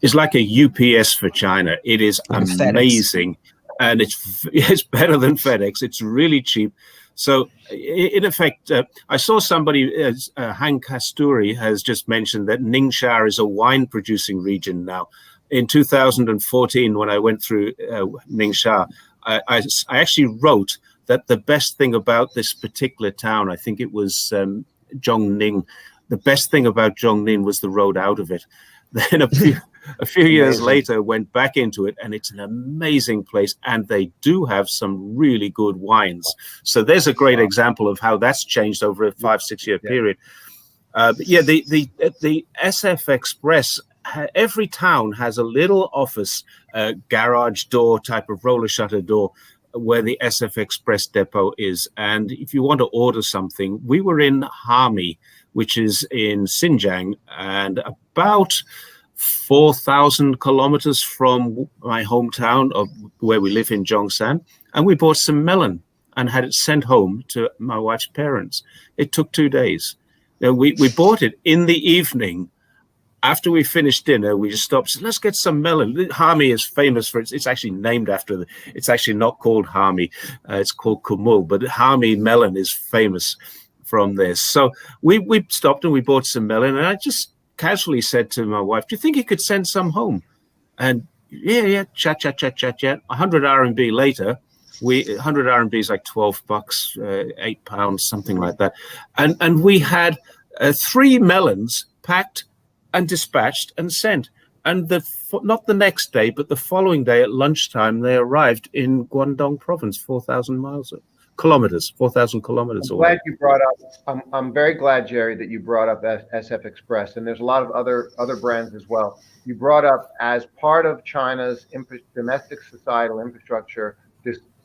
[SPEAKER 3] is like a UPS for China. It is amazing. And it's better than FedEx. It's really cheap. So in effect, I saw somebody, Han Kasturi has just mentioned that Ningxia is a wine producing region now. In 2014, when I went through Ningxia, I actually wrote that the best thing about this particular town, I think it was Zhongning, the best thing about Zhongning was the road out of it. Then a few years later, went back into it, and it's an amazing place. And they do have some really good wines. So there's a great example of how that's changed over a 5-6 year period. But yeah, the SF Express, every town has a little office, garage door type of roller shutter door, where the SF Express depot is. And if you want to order something, we were in Hami, which is in Xinjiang, and about 4,000 kilometers from my hometown of where we live in Zhongshan. And we bought some melon and had it sent home to my wife's parents. It took 2 days. Now, we bought it in the evening. After we finished dinner, we just stopped. Said, let's get some melon. Hami is famous for it's actually named after it's actually not called Hami. It's called Kumul, but Hami melon is famous from this. So we stopped and we bought some melon, and I just casually said to my wife, do you think you could send some home? And yeah, chat. 100 RMB later, 100 RMB is like $12, £8, something like that. And we had 3 melons packed and dispatched and sent. And not the next day, but the following day at lunchtime, they arrived in Guangdong province, 4,000 kilometers away.
[SPEAKER 2] Glad you brought up. I'm very glad, Jerry, that you brought up SF Express, and there's a lot of other brands as well. You brought up as part of China's domestic societal infrastructure,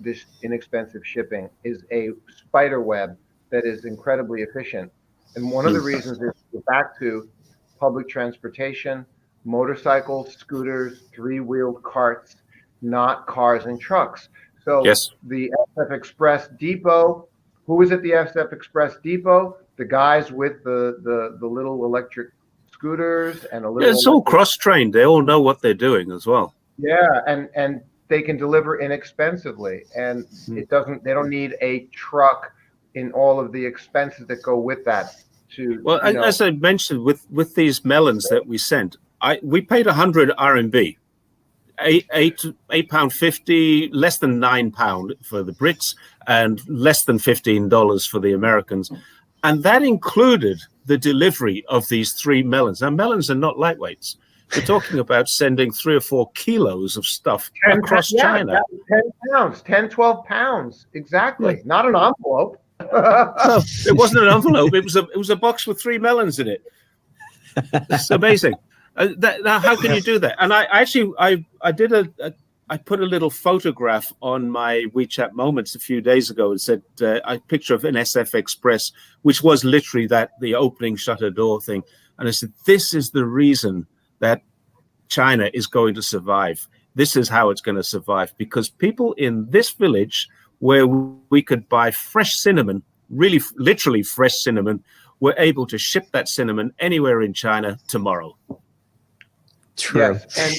[SPEAKER 2] this inexpensive shipping is a spider web that is incredibly efficient. And one of the reasons is back to public transportation, motorcycles, scooters, 3-wheeled carts, not cars and trucks. So the SF Express depot, who was at the SF Express depot? The guys with the little electric scooters and a little.
[SPEAKER 3] It's all cross-trained. They all know what they're doing as well.
[SPEAKER 2] Yeah, and they can deliver inexpensively, and they don't need a truck in all of the expenses that go with that.
[SPEAKER 3] As I mentioned, with these melons that we sent, we paid 100 RMB. £8.50, less than £9 for the Brits, and less than $15 for the Americans. And that included the delivery of these 3 melons. Now, melons are not lightweights. We're talking about sending 3 or 4 kilos of stuff across China.
[SPEAKER 2] 10, 12 pounds. Exactly. Yeah. Not an envelope.
[SPEAKER 3] No, it wasn't an envelope. It was a box with 3 melons in it. It's amazing. Now, how can you do that? And I put a little photograph on my WeChat Moments a few days ago and said a picture of an SF Express, which was literally the opening shutter door thing. And I said, this is the reason that China is going to survive. This is how it's going to survive, because people in this village where we could buy fresh cinnamon, really literally fresh cinnamon, were able to ship that cinnamon anywhere in China tomorrow.
[SPEAKER 1] True.
[SPEAKER 2] Yes, and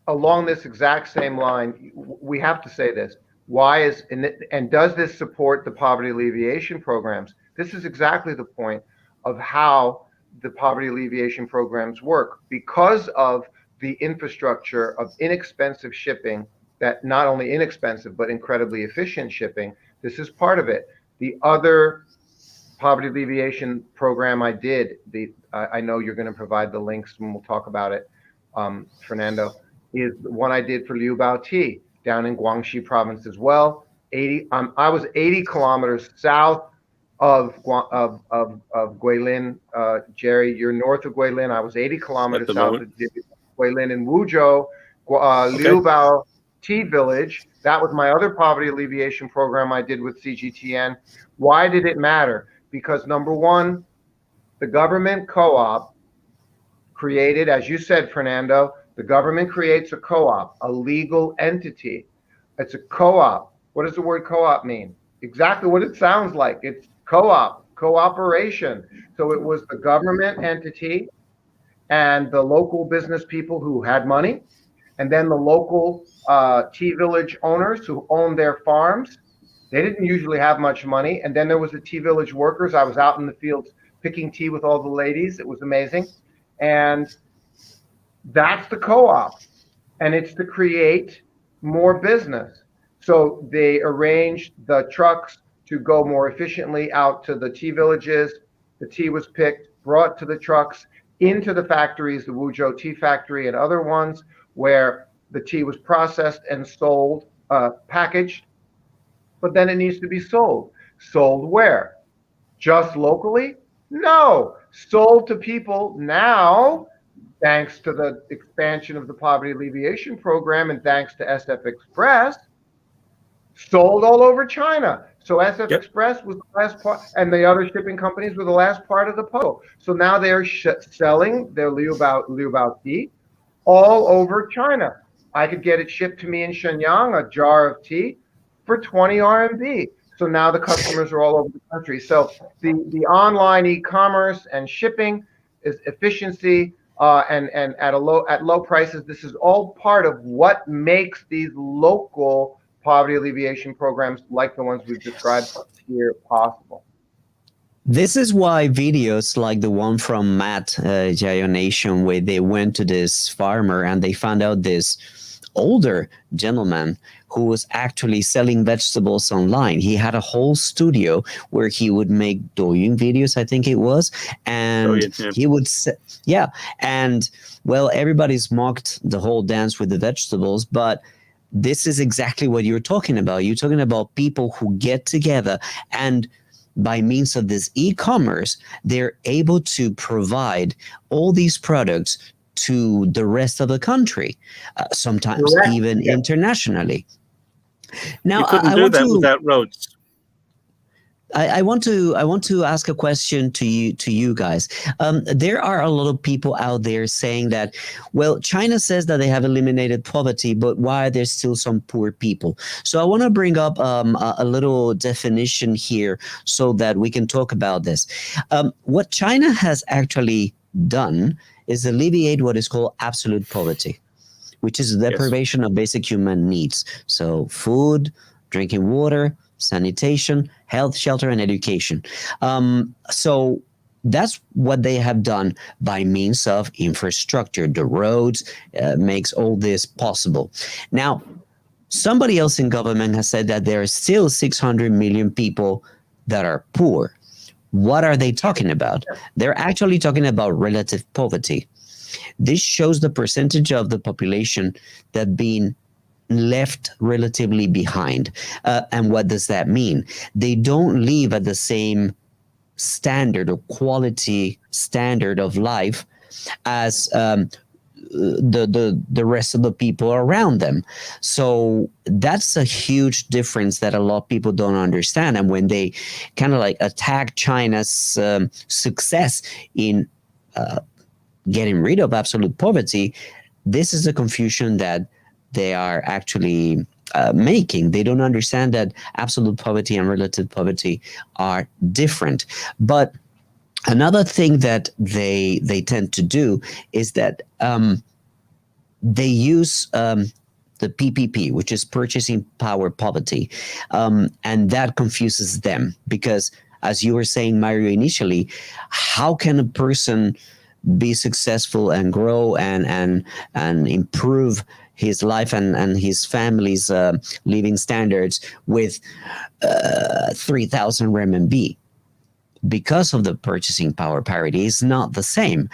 [SPEAKER 2] along this exact same line, we have to say this. Why is and does this support the poverty alleviation programs? This is exactly the point of how the poverty alleviation programs work, because of the infrastructure of inexpensive shipping, that not only inexpensive but incredibly efficient shipping. This is part of it. The other poverty alleviation program I did, I know you're going to provide the links and we'll talk about it, Fernando, is the one I did for Liu Bao Ti down in Guangxi province as well. I was 80 kilometers south of Guilin. Jerry, you're north of Guilin. I was 80 kilometers south of Guilin in Wuzhou, Liu Bao Ti village. That was my other poverty alleviation program I did with CGTN. Why did it matter? Because number one, the government co-op created, as you said, Fernando, the government creates a co-op, a legal entity. It's a co-op. What does the word co-op mean? Exactly what it sounds like. It's co-op, cooperation. So it was the government entity and the local business people who had money, and then the local tea village owners who owned their farms. They didn't usually have much money. And then there was the tea village workers. I was out in the fields picking tea with all the ladies. It was amazing. And that's the co-op. And it's to create more business. So they arranged the trucks to go more efficiently out to the tea villages. The tea was picked, brought to the trucks, into the factories, the Wuzhou tea factory and other ones, where the tea was processed and sold, packaged. But then it needs to be sold. Sold where? Just locally? No. Sold to people now, thanks to the expansion of the Poverty Alleviation Program and thanks to SF Express, sold all over China. So SF Express was the last part, and the other shipping companies were the last part of the puzzle. So now they are selling their Liu Bao tea all over China. I could get it shipped to me in Shenyang, a jar of tea, for 20 RMB. So now the customers are all over the country. So the online e-commerce and shipping is efficiency and at low prices. This is all part of what makes these local poverty alleviation programs like the ones we've described here possible.
[SPEAKER 1] This is why videos like the one from Matt Jayo Nation, where they went to this farmer and they found out this older gentleman who was actually selling vegetables online. He had a whole studio where he would make Douyin videos, I think it was, and he would and well, everybody's mocked the whole dance with the vegetables, but this is exactly what you're talking about. You're talking about people who get together and by means of this e-commerce, they're able to provide all these products to the rest of the country, sometimes even internationally. Now,
[SPEAKER 3] you couldn't do that without roads.
[SPEAKER 1] I want to ask a question to you guys. There are a lot of people out there saying that, well, China says that they have eliminated poverty, but why are there still some poor people? So I want to bring up a little definition here so that we can talk about this. What China has actually done is alleviate what is called absolute poverty, which is the deprivation of basic human needs. So food, drinking water, sanitation, health, shelter, and education. So that's what they have done by means of infrastructure. The roads makes all this possible. Now, somebody else in government has said that there are still 600 million people that are poor. What are they talking about? They're actually talking about relative poverty. This shows the percentage of the population that being left relatively behind. And what does that mean? They don't live at the same standard or quality standard of life as the rest of the people around them. So that's a huge difference that a lot of people don't understand. And when they kind of like attack China's success in getting rid of absolute poverty, this is a confusion that they are actually making. They don't understand that absolute poverty and relative poverty are different. But another thing that they tend to do is that they use the PPP, which is purchasing power poverty, and that confuses them because, as you were saying, Mario, initially, how can a person be successful and grow and improve his life and his family's living standards with 3,000 RMB? Because of the purchasing power parity is not the same.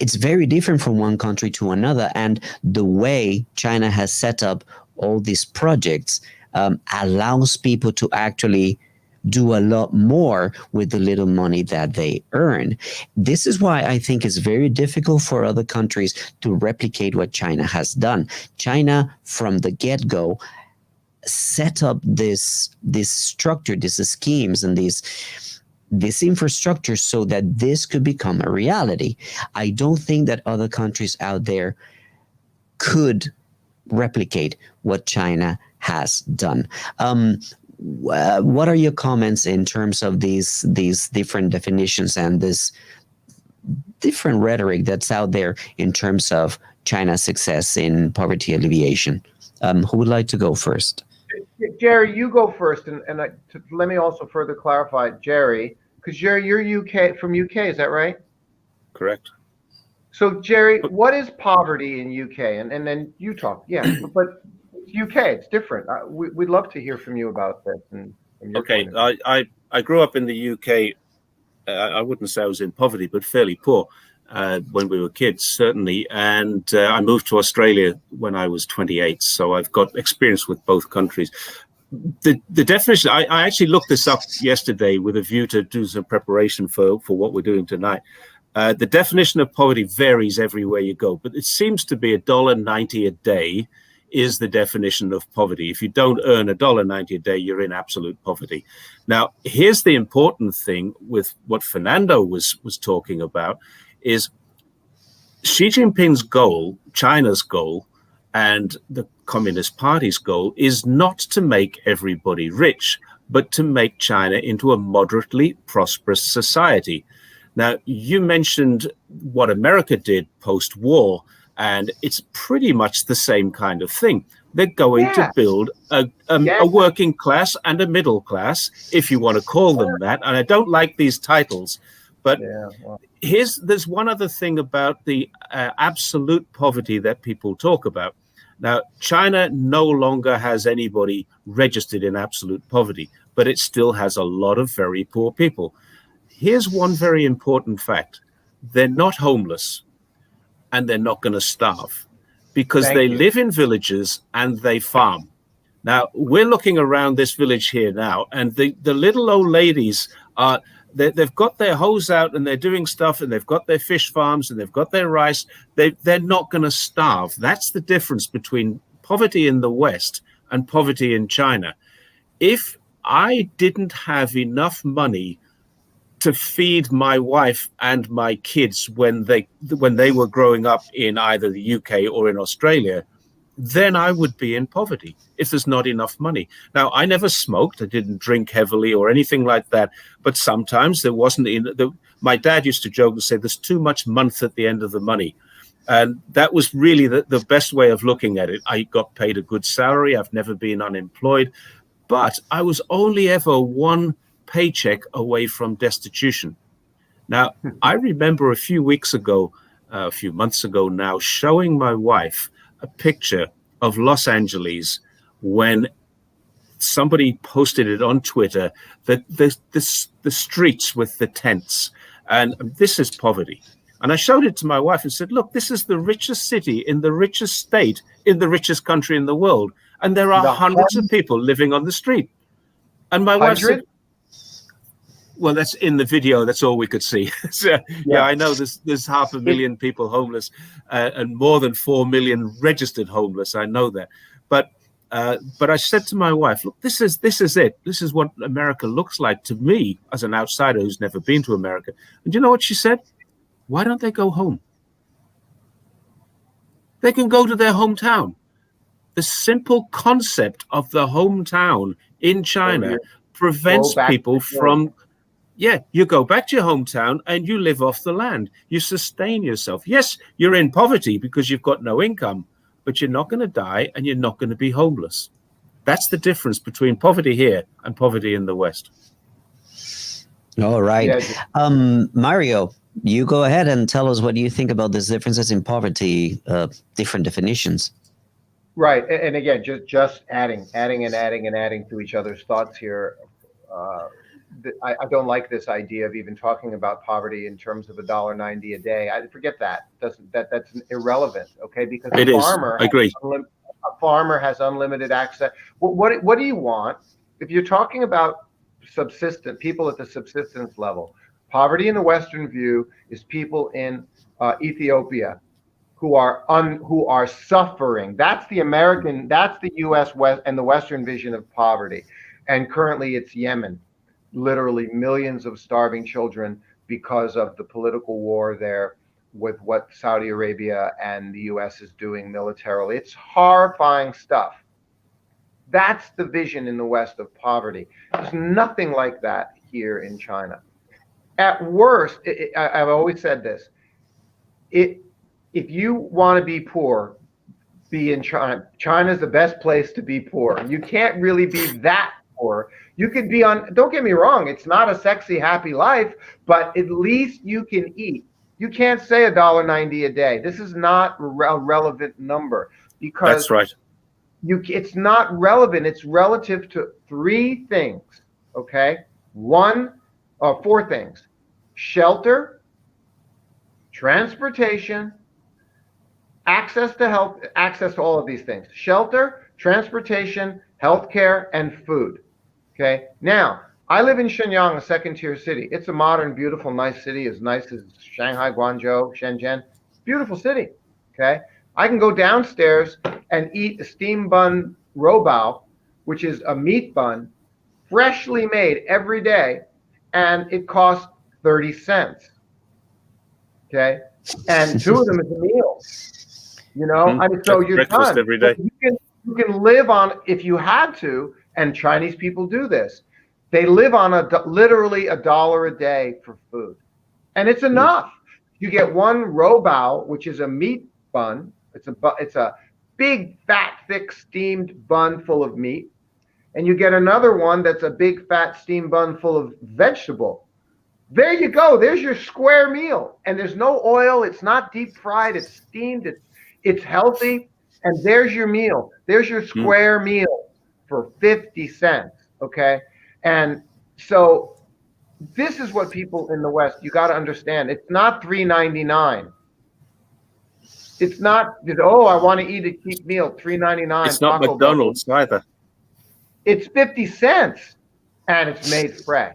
[SPEAKER 1] It's very different from one country to another. And the way China has set up all these projects allows people to actually do a lot more with the little money that they earn. This is why I think it's very difficult for other countries to replicate what China has done. China, from the get-go, set up this structure, these schemes, and this infrastructure so that this could become a reality. I don't think that other countries out there could replicate what China has done. What are your comments in terms of these different definitions and this different rhetoric that's out there in terms of China's success in poverty alleviation. Who would like to go first?
[SPEAKER 2] Jerry, you go first, and let me also further clarify, Jerry, because Jerry, you're from UK, is that right?
[SPEAKER 3] Correct.
[SPEAKER 2] So Jerry, what is poverty in UK? And then you talk, yeah, but UK, it's different. We'd love to hear from you about this. And
[SPEAKER 3] okay, I grew up in the UK. I wouldn't say I was in poverty, but fairly poor when we were kids, certainly. And I moved to Australia when I was 28, so I've got experience with both countries. The definition, I actually looked this up yesterday with a view to do some preparation for what we're doing tonight. The definition of poverty varies everywhere you go, but it seems to be $1.90 a day is the definition of poverty. If you don't earn $1.90 a day, you're in absolute poverty. Now, here's the important thing with what Fernando was talking about is Xi Jinping's goal, China's goal, and the Communist Party's goal is not to make everybody rich, but to make China into a moderately prosperous society. Now, you mentioned what America did post-war, and it's pretty much the same kind of thing. They're going to build a working class and a middle class, if you want to call them that. And I don't like these titles, but there's one other thing about the absolute poverty that people talk about. Now, China no longer has anybody registered in absolute poverty, but it still has a lot of very poor people. Here's one very important fact. They're not homeless and they're not going to starve because they live in villages and they farm. Now, we're looking around this village here now, and the little old ladies are, they've got their hose out and they're doing stuff, and they've got their fish farms and they've got their rice. They're not going to starve. That's the difference between poverty in the West and poverty in China. If I didn't have enough money to feed my wife and my kids when they were growing up in either the UK or in Australia, then I would be in poverty if there's not enough money. Now, I never smoked. I didn't drink heavily or anything like that. But sometimes there wasn't. My dad used to joke and say, there's too much month at the end of the money. And that was really the best way of looking at it. I got paid a good salary. I've never been unemployed. But I was only ever one paycheck away from destitution. Now, I remember a few months ago now, showing my wife a picture of Los Angeles when somebody posted it on Twitter, that the streets with the tents, and this is poverty. And I showed it to my wife and said, look, this is the richest city in the richest state in the richest country in the world. And there are hundreds of people living on the street. And my wife said, well, that's in the video. That's all we could see. So, yeah, I know there's 500,000 people homeless and more than 4 million registered homeless. I know that. But I said to my wife, look, this is it. This is what America looks like to me as an outsider who's never been to America. And you know what she said? Why don't they go home? They can go to their hometown. The simple concept of the hometown in China prevents people from... Yeah, you go back to your hometown and you live off the land. You sustain yourself. Yes, you're in poverty because you've got no income, but you're not going to die and you're not going to be homeless. That's the difference between poverty here and poverty in the West.
[SPEAKER 1] All right. Mario, you go ahead and tell us what you think about these differences in poverty, different definitions.
[SPEAKER 2] Right. And again, just adding to each other's thoughts here. I don't like this idea of even talking about poverty in terms of $1.90 a day. I forget that. That's irrelevant, okay? Because a farmer has unlimited access. What do you want if you're talking about people at the subsistence level? Poverty in the Western view is people in Ethiopia who are suffering. That's the U.S. West and the Western vision of poverty. And currently, it's Yemen. Literally millions of starving children because of the political war there with what Saudi Arabia and the US is doing militarily. It's horrifying stuff. That's the vision in the West of poverty. There's nothing like that here in China. At worst, I've always said this, if you want to be poor, be in China. China's the best place to be poor. You can't really be that poor. You could be on, don't get me wrong, it's not a sexy, happy life, but at least you can eat. You can't say $1.90 a day. This is not a relevant number because
[SPEAKER 3] That's right.
[SPEAKER 2] It's not relevant. It's relative to three things, okay? Four things: shelter, transportation, access to health, access to all of these things: shelter, transportation, healthcare, and food. Okay. Now, I live in Shenyang, a second-tier city. It's a modern, beautiful, nice city, as nice as Shanghai, Guangzhou, Shenzhen. Beautiful city. Okay. I can go downstairs and eat a steam bun robao, which is a meat bun, freshly made every day, and it costs 30 cents. Okay. And two of them is a meal. You know, I mean, so you're
[SPEAKER 3] breakfast
[SPEAKER 2] done.
[SPEAKER 3] every day.
[SPEAKER 2] You can live on, if you had to, and Chinese people do this. They live on literally $1 a day for food, and it's enough. You get one robao, which is a meat bun. It's a big, fat, thick, steamed bun full of meat, and you get another one that's a big, fat, steamed bun full of vegetable. There you go. There's your square meal, and there's no oil. It's not deep fried. It's steamed. It's healthy, and there's your meal. There's your square meal for 50 cents. Okay, and so this is what people in the West, you got to understand. It's not $3.99. It's not, oh, I want to eat a cheap meal, $3.99.
[SPEAKER 3] It's not McDonald's either.
[SPEAKER 2] It's 50 cents, and it's made fresh.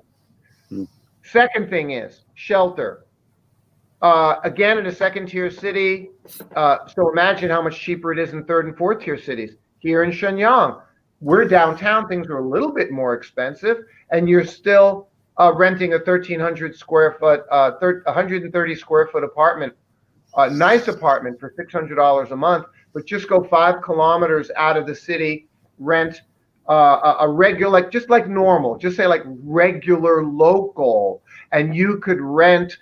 [SPEAKER 2] Second thing is shelter. Again, in a second-tier city, so imagine how much cheaper it is in third and fourth-tier cities. Here in Shenyang, we're downtown, things are a little bit more expensive, and you're still renting a 1,300 square foot, 130 square foot apartment, a nice apartment for $600 a month, but just go 5 kilometers out of the city, rent a regular, like just like normal, just say like regular local, and you could rent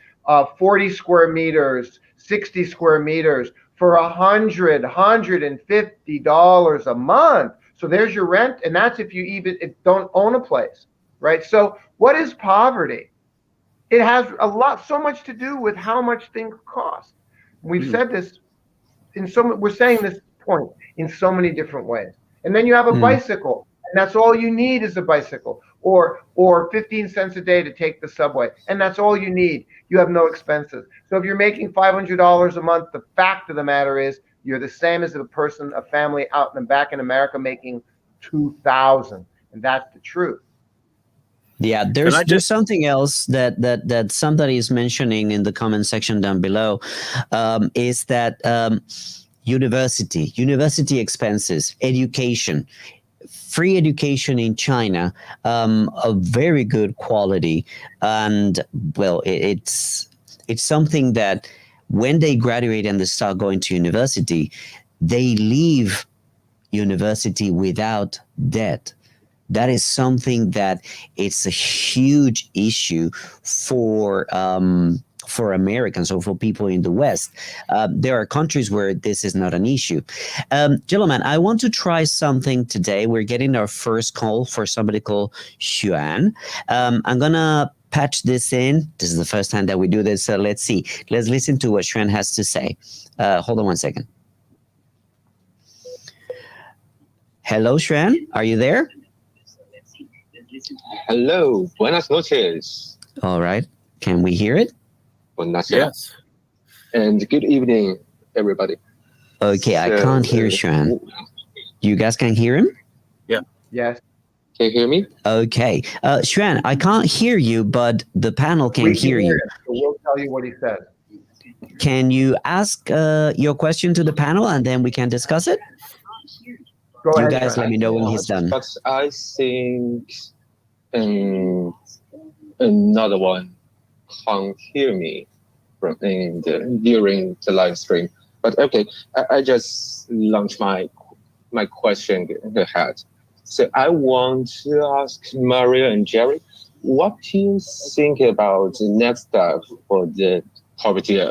[SPEAKER 2] 40 square meters, 60 square meters for $150 a month. So there's your rent, and that's if you don't own a place, right? So what is poverty? It has so much to do with how much things cost. We've said this we're saying this point in so many different ways. And then you have a bicycle, and that's all you need is a bicycle, or 15 cents a day to take the subway, and that's all you need. You have no expenses. So if you're making $500 a month, the fact of the matter is you're the same as a family out and back in America making $2,000, and that's the truth.
[SPEAKER 1] Yeah, there's something else that somebody is mentioning in the comment section down below, is that university expenses, education, free education in China, of very good quality, and well, it's something that when they graduate and they start going to university, they leave university without debt. That is something that it's a huge issue for Americans or for people in the West. There are countries where this is not an issue. Gentlemen, I want to try something today. We're getting our first call for somebody called Xuan. I'm going to patch this in. This is the first time that we do this. So let's see. Let's listen to what Xuan has to say. Hold on one second. Hello, Xuan. Are you there?
[SPEAKER 7] Hello, buenas noches.
[SPEAKER 1] All right. Can we hear it?
[SPEAKER 7] Buenas
[SPEAKER 3] Yes.
[SPEAKER 7] And good evening, everybody.
[SPEAKER 1] Okay, I can't hear Xuan. You guys can hear him?
[SPEAKER 3] Yeah.
[SPEAKER 2] Yes.
[SPEAKER 7] Can you hear me?
[SPEAKER 1] Okay. Xuan, I can't hear you, but the panel can hear you.
[SPEAKER 2] So we'll tell you what he says.
[SPEAKER 1] Can you ask your question to the panel and then we can discuss it?
[SPEAKER 2] Go
[SPEAKER 1] You
[SPEAKER 2] ahead,
[SPEAKER 1] guys
[SPEAKER 2] Sean.
[SPEAKER 1] let me know when he's done.
[SPEAKER 7] But I think another one can't hear me during the live stream. But okay, I just launched my question ahead. So I want to ask Maria and Jerry, what do you think about the next step for the poverty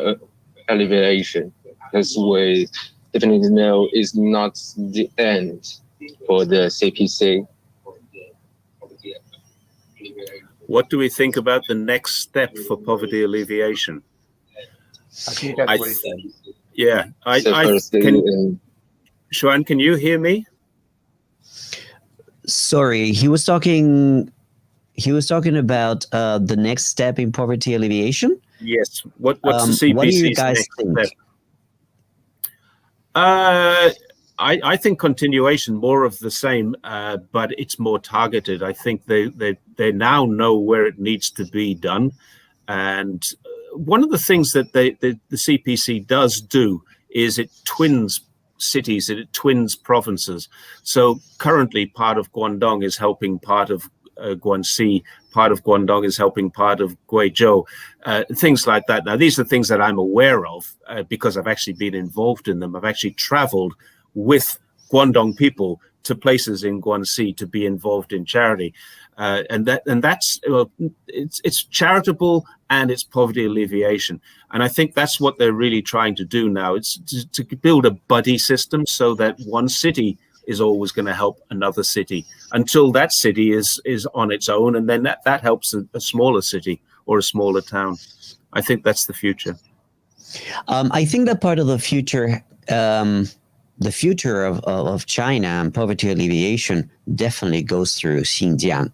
[SPEAKER 7] alleviation, because we definitely know it's not the end for the CPC.
[SPEAKER 3] What do we think about the next step for poverty alleviation?
[SPEAKER 2] I think that's what he said.
[SPEAKER 3] Yeah, Xuan, can you hear me?
[SPEAKER 1] Sorry, he was talking about the next step in poverty alleviation.
[SPEAKER 3] Yes. What's the CPC's
[SPEAKER 1] what do you guys
[SPEAKER 3] next
[SPEAKER 1] think?
[SPEAKER 3] step? I think continuation, more of the same, but it's more targeted. I think they now know where it needs to be done, and one of the things that the CPC does do is it twins cities, it twins provinces. So currently, part of Guangdong is helping part of Guangxi, part of Guangdong is helping part of Guizhou, things like that. Now, these are things that I'm aware of because I've actually been involved in them. I've actually traveled with Guangdong people to places in Guangxi to be involved in charity, and that's it's charitable and it's poverty alleviation, and I think that's what they're really trying to do now. It's to build a buddy system so that one city is always going to help another city until that city is on its own, and then that helps a smaller city or a smaller town. I think that's the future.
[SPEAKER 1] I think that part of the future. The future of China and poverty alleviation definitely goes through Xinjiang.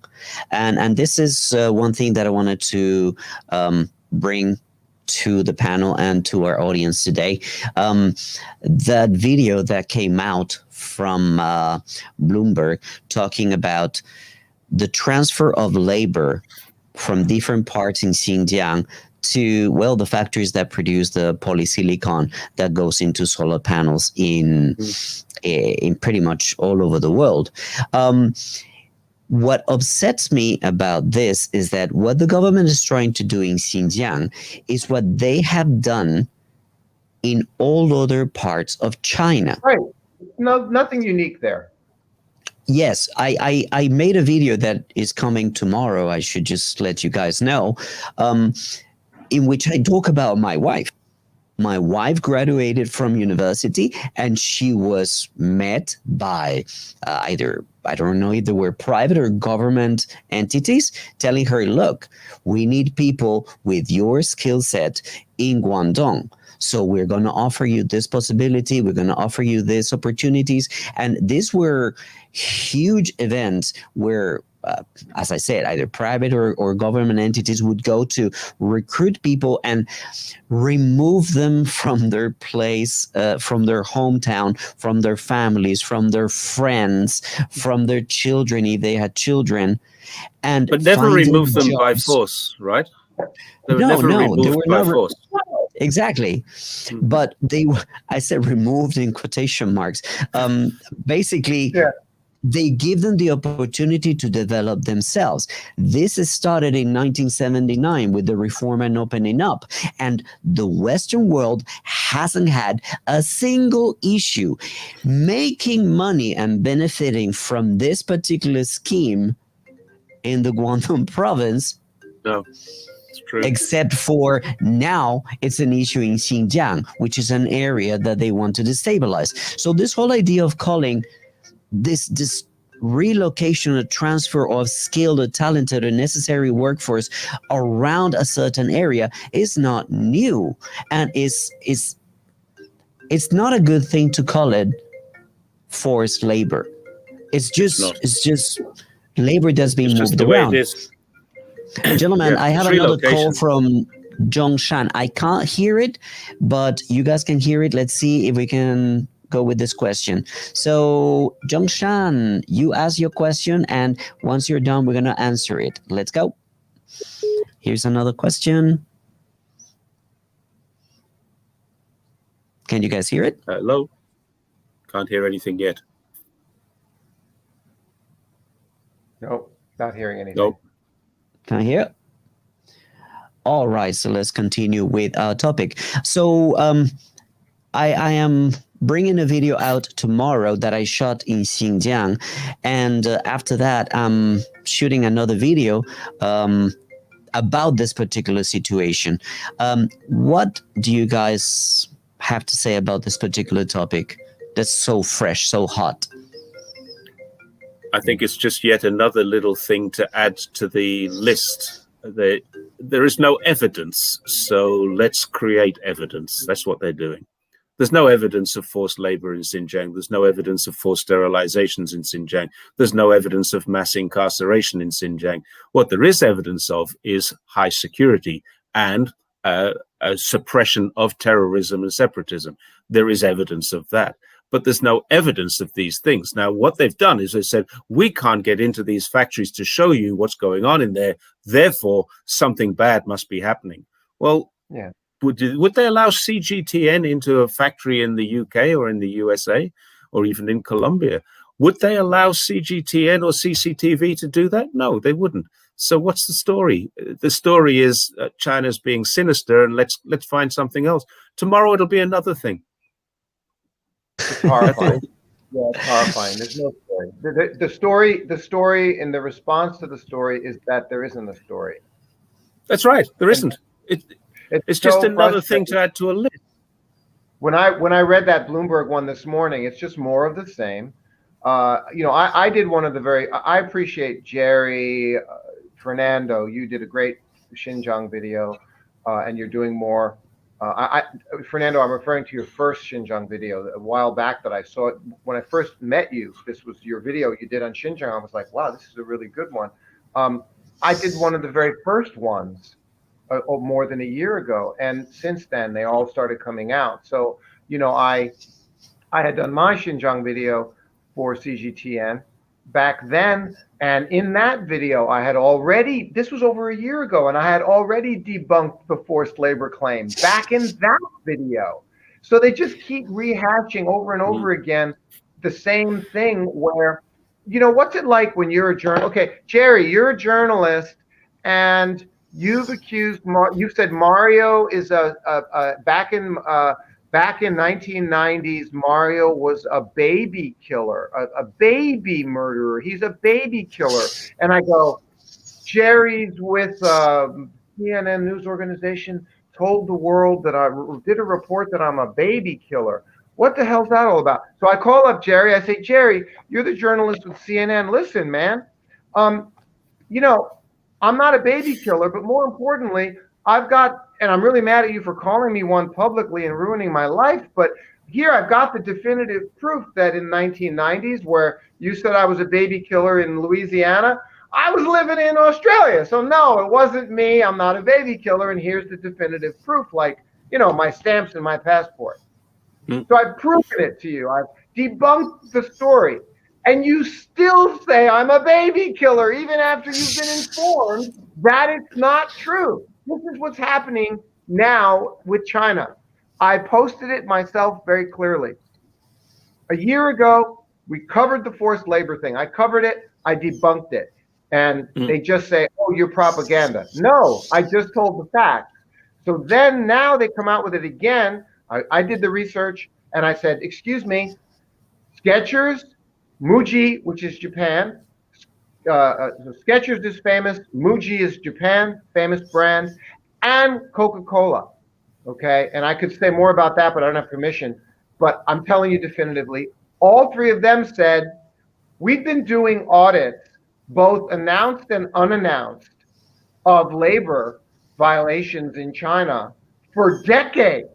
[SPEAKER 1] And this is one thing that I wanted to bring to the panel and to our audience today. That video that came out from Bloomberg talking about the transfer of labor from different parts in Xinjiang to, well, the factories that produce the polysilicon that goes into solar panels in pretty much all over the world. What upsets me about this is that what the government is trying to do in Xinjiang is what they have done in all other parts of China.
[SPEAKER 2] Right. No, nothing unique there.
[SPEAKER 1] Yes, I made a video that is coming tomorrow. I should just let you guys know. In which I talk about my wife. My wife graduated from university and she was met by either, I don't know if they were private or government entities telling her, look, we need people with your skill set in Guangdong. So we're going to offer you this possibility. We're going to offer you these opportunities. And these were huge events where as I said, either private or government entities would go to recruit people and remove them from their place, from their hometown, from their families, from their friends, from their children, if they had children.
[SPEAKER 3] But never remove them by force, right? They were never removed by force.
[SPEAKER 1] Exactly. But I said removed in quotation marks. Basically, yeah. They give them the opportunity to develop themselves. This started in 1979 with the reform and opening up. And the Western world hasn't had a single issue making money and benefiting from this particular scheme in the Guangdong province.
[SPEAKER 3] No, it's true.
[SPEAKER 1] Except for now, it's an issue in Xinjiang, which is an area that they want to destabilize. So this whole idea of calling this relocation or transfer of skilled, talented, and necessary workforce around a certain area is not new, and it's not a good thing to call it forced labor. It's just labor that's being moved around. Gentlemen, yeah, I have another call from Zhongshan. I can't hear it, but you guys can hear it. Let's see if we can go with this question. So, Zhongshan, you ask your question, and once you're done, we're going to answer it. Let's go. Here's another question. Can you guys hear it?
[SPEAKER 3] Hello. Can't hear anything yet.
[SPEAKER 2] Nope, not hearing anything.
[SPEAKER 3] Nope.
[SPEAKER 1] Can't hear it? All right, so let's continue with our topic. So, I am bringing a video out tomorrow that I shot in Xinjiang, and after that I'm shooting another video about this particular situation. What do you guys have to say about this particular topic that's so fresh, so hot?
[SPEAKER 3] I think it's just yet another little thing to add to the list. There is no evidence, so let's create evidence. That's what they're doing. There's no evidence of forced labor in Xinjiang. There's no evidence of forced sterilizations in Xinjiang. There's no evidence of mass incarceration in Xinjiang. What there is evidence of is high security and a suppression of terrorism and separatism. There is evidence of that. But there's no evidence of these things. Now, what they've done is they said, we can't get into these factories to show you what's going on in there. Therefore, something bad must be happening. Well,
[SPEAKER 2] Yeah.
[SPEAKER 3] Would they allow CGTN into a factory in the UK or in the USA or even in Colombia? Would they allow CGTN or CCTV to do that? No, they wouldn't. So what's the story? The story is China's being sinister, and let's find something else. Tomorrow it'll be another thing.
[SPEAKER 2] It's horrifying. Yeah, it's horrifying. There's no story. The story and the response to the story is that there isn't a story.
[SPEAKER 3] That's right. There isn't. It's just
[SPEAKER 2] so
[SPEAKER 3] another thing to add to a list.
[SPEAKER 2] When I read that Bloomberg one this morning, it's just more of the same. I did one of the I appreciate Jerry, Fernando. You did a great Xinjiang video, and you're doing more. Fernando, I'm referring to your first Xinjiang video a while back that I saw it. When I first met you, this was your video you did on Xinjiang. I was like, wow, this is a really good one. I did one of the very first ones more than a year ago. And since then, they all started coming out. So, I had done my Xinjiang video for CGTN back then. And in that video, this was over a year ago, and I had already debunked the forced labor claim back in that video. So they just keep rehashing over and over again the same thing where, what's it like when you're a journalist? Okay, Jerry, you're a journalist, and you've said Mario is back in 1990s, Mario was a baby killer, a baby murderer. He's a baby killer. And I go, Jerry's with CNN news organization, told the world that I did a report that I'm a baby killer. What the hell's that all about? So I call up Jerry. I say, Jerry, you're the journalist with CNN. Listen, man, I'm not a baby killer, but more importantly, and I'm really mad at you for calling me one publicly and ruining my life, but here I've got the definitive proof that in 1990s, where you said I was a baby killer in Louisiana, I was living in Australia. So no, it wasn't me. I'm not a baby killer. And here's the definitive proof, like, my stamps and my passport. So I've proven it to you. I've debunked the story. And you still say I'm a baby killer, even after you've been informed that it's not true. This is what's happening now with China. I posted it myself very clearly. A year ago, we covered the forced labor thing. I covered it. I debunked it. And they just say, oh, you're propaganda. No, I just told the facts. So then now they come out with it again. I did the research, and I said, excuse me, Skechers, Muji, which is Japan. Skechers is famous. Muji is Japan, famous brand, and Coca-Cola. Okay, and I could say more about that, but I don't have permission. But I'm telling you definitively, all three of them said, we've been doing audits, both announced and unannounced, of labor violations in China for decades,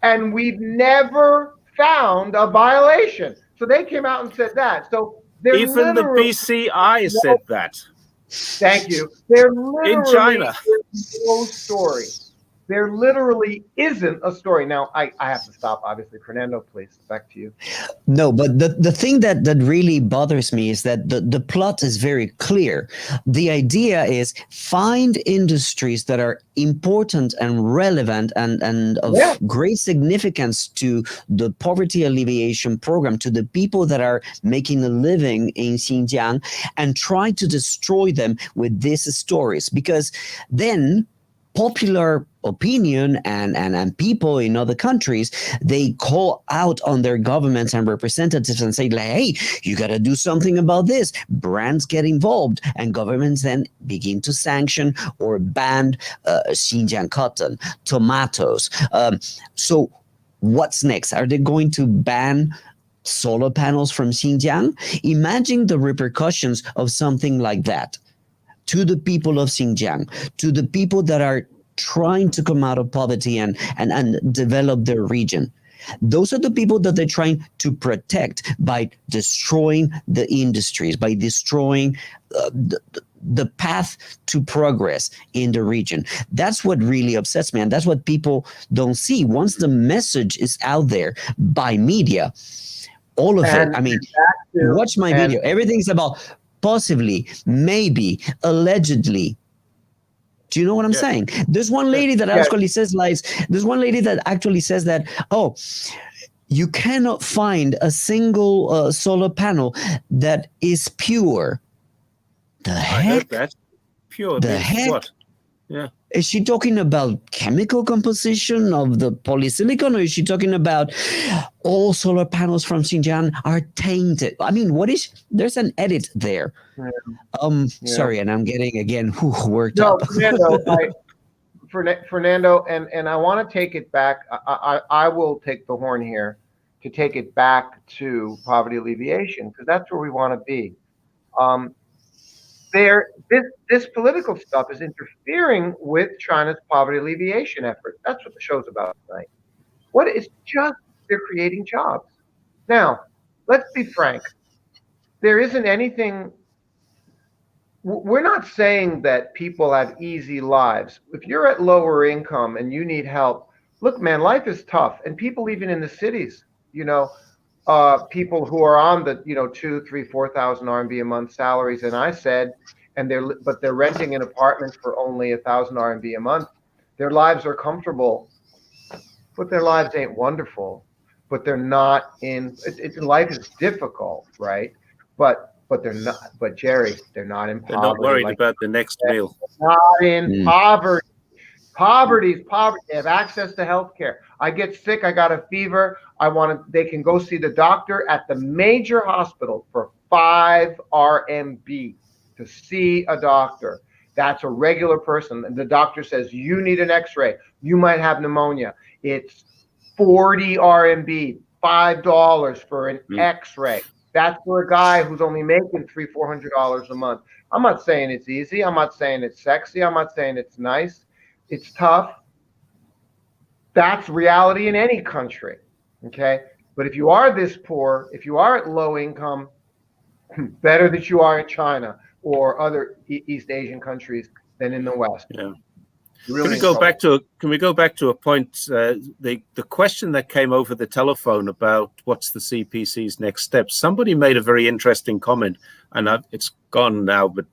[SPEAKER 2] and we've never found a violation. So they came out and said that. So
[SPEAKER 3] even the BCI said that.
[SPEAKER 2] Thank you. There literally
[SPEAKER 3] in China
[SPEAKER 2] is no story. There literally isn't a story. Now, I have to stop, obviously. Fernando, please, back to you.
[SPEAKER 1] No, but the thing that really bothers me is that the plot is very clear. The idea is find industries that are important and relevant and of great significance to the poverty alleviation program, to the people that are making a living in Xinjiang, and try to destroy them with these stories. Because then popular opinion and people in other countries, they call out on their governments and representatives and say, like, hey, you got to do something about this. Brands get involved, and governments then begin to sanction or ban Xinjiang cotton, tomatoes. So what's next? Are they going to ban solar panels from Xinjiang? Imagine the repercussions of something like that to the people of Xinjiang, to the people that are trying to come out of poverty and develop their region. Those are the people that they're trying to protect by destroying the industries, by destroying the path to progress in the region. That's what really upsets me, and that's what people don't see. Once the message is out there by media, all of it, I mean, watch my video. Everything's about possibly, maybe, allegedly. Do you know what I'm saying? There's one lady that actually says, like, there's one lady that actually says that, oh, you cannot find a single solar panel that is pure. The heck?
[SPEAKER 3] I heard that. Pure.
[SPEAKER 1] The heck?
[SPEAKER 3] What? Yeah.
[SPEAKER 1] Is she talking about chemical composition of the polysilicon, or is she talking about all solar panels from Xinjiang are tainted? I mean, there's an edit there. Sorry, and I'm getting, again, worked up.
[SPEAKER 2] Fernando, and I want to take it back. I will take the horn here to take it back to poverty alleviation, because that's where we want to be. This political stuff is interfering with China's poverty alleviation efforts. That's what the show's about tonight. It's just they're creating jobs. Now, let's be frank. There isn't anything. We're not saying that people have easy lives. If you're at lower income and you need help, look, man, life is tough. And people even in the cities, people who are on the 2,000, 3,000, 4,000 RMB a month salaries, and I said, but they're renting an apartment for only 1,000 RMB a month. Their lives are comfortable, but their lives ain't wonderful. But they're not in. Life is difficult, right? But they're not. But Jerry, they're not in poverty.
[SPEAKER 3] They're not worried about the next meal.
[SPEAKER 2] They're not in poverty. Poverty is poverty. They have access to health care. I get sick. I got a fever. They can go see the doctor at the major hospital for 5 RMB to see a doctor. That's a regular person. And the doctor says, you need an x-ray. You might have pneumonia. It's 40 RMB, $5 for an x-ray. That's for a guy who's only making $300-400 a month. I'm not saying it's easy. I'm not saying it's sexy. I'm not saying it's nice. It's tough. That's reality in any country, okay? But if you are this poor, if you are at low income, better that you are in China or other East Asian countries than in the West.
[SPEAKER 3] Yeah.
[SPEAKER 2] Really
[SPEAKER 3] Can we go back to a point? The question that came over the telephone about what's the CPC's next step. Somebody made a very interesting comment, and it's gone now, but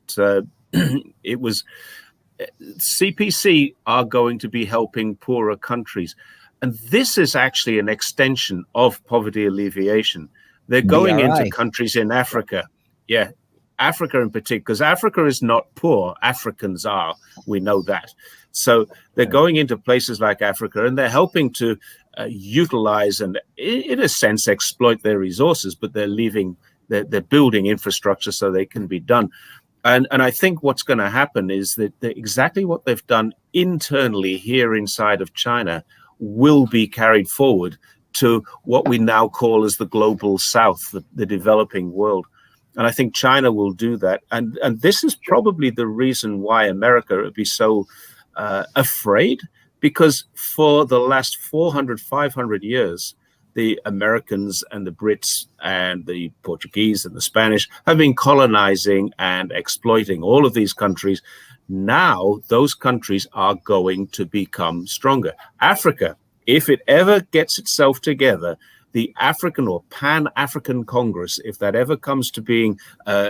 [SPEAKER 3] it was CPC are going to be helping poorer countries, and this is actually an extension of poverty alleviation. They're going into countries in Africa, Africa in particular, because Africa is not poor. Africans are. We know that. So they're going into places like Africa, and they're helping to utilize and, in a sense, exploit their resources. But they're building infrastructure so they can be done. And I think what's going to happen is that exactly what they've done internally here inside of China will be carried forward to what we now call as the global South, the developing world. And I think China will do that. And this is probably the reason why America would be so afraid, because for the last 400, 500 years, the Americans and the Brits and the Portuguese and the Spanish have been colonizing and exploiting all of these countries. Now those countries are going to become stronger. Africa, if it ever gets itself together, the African or Pan-African Congress, if that ever comes to being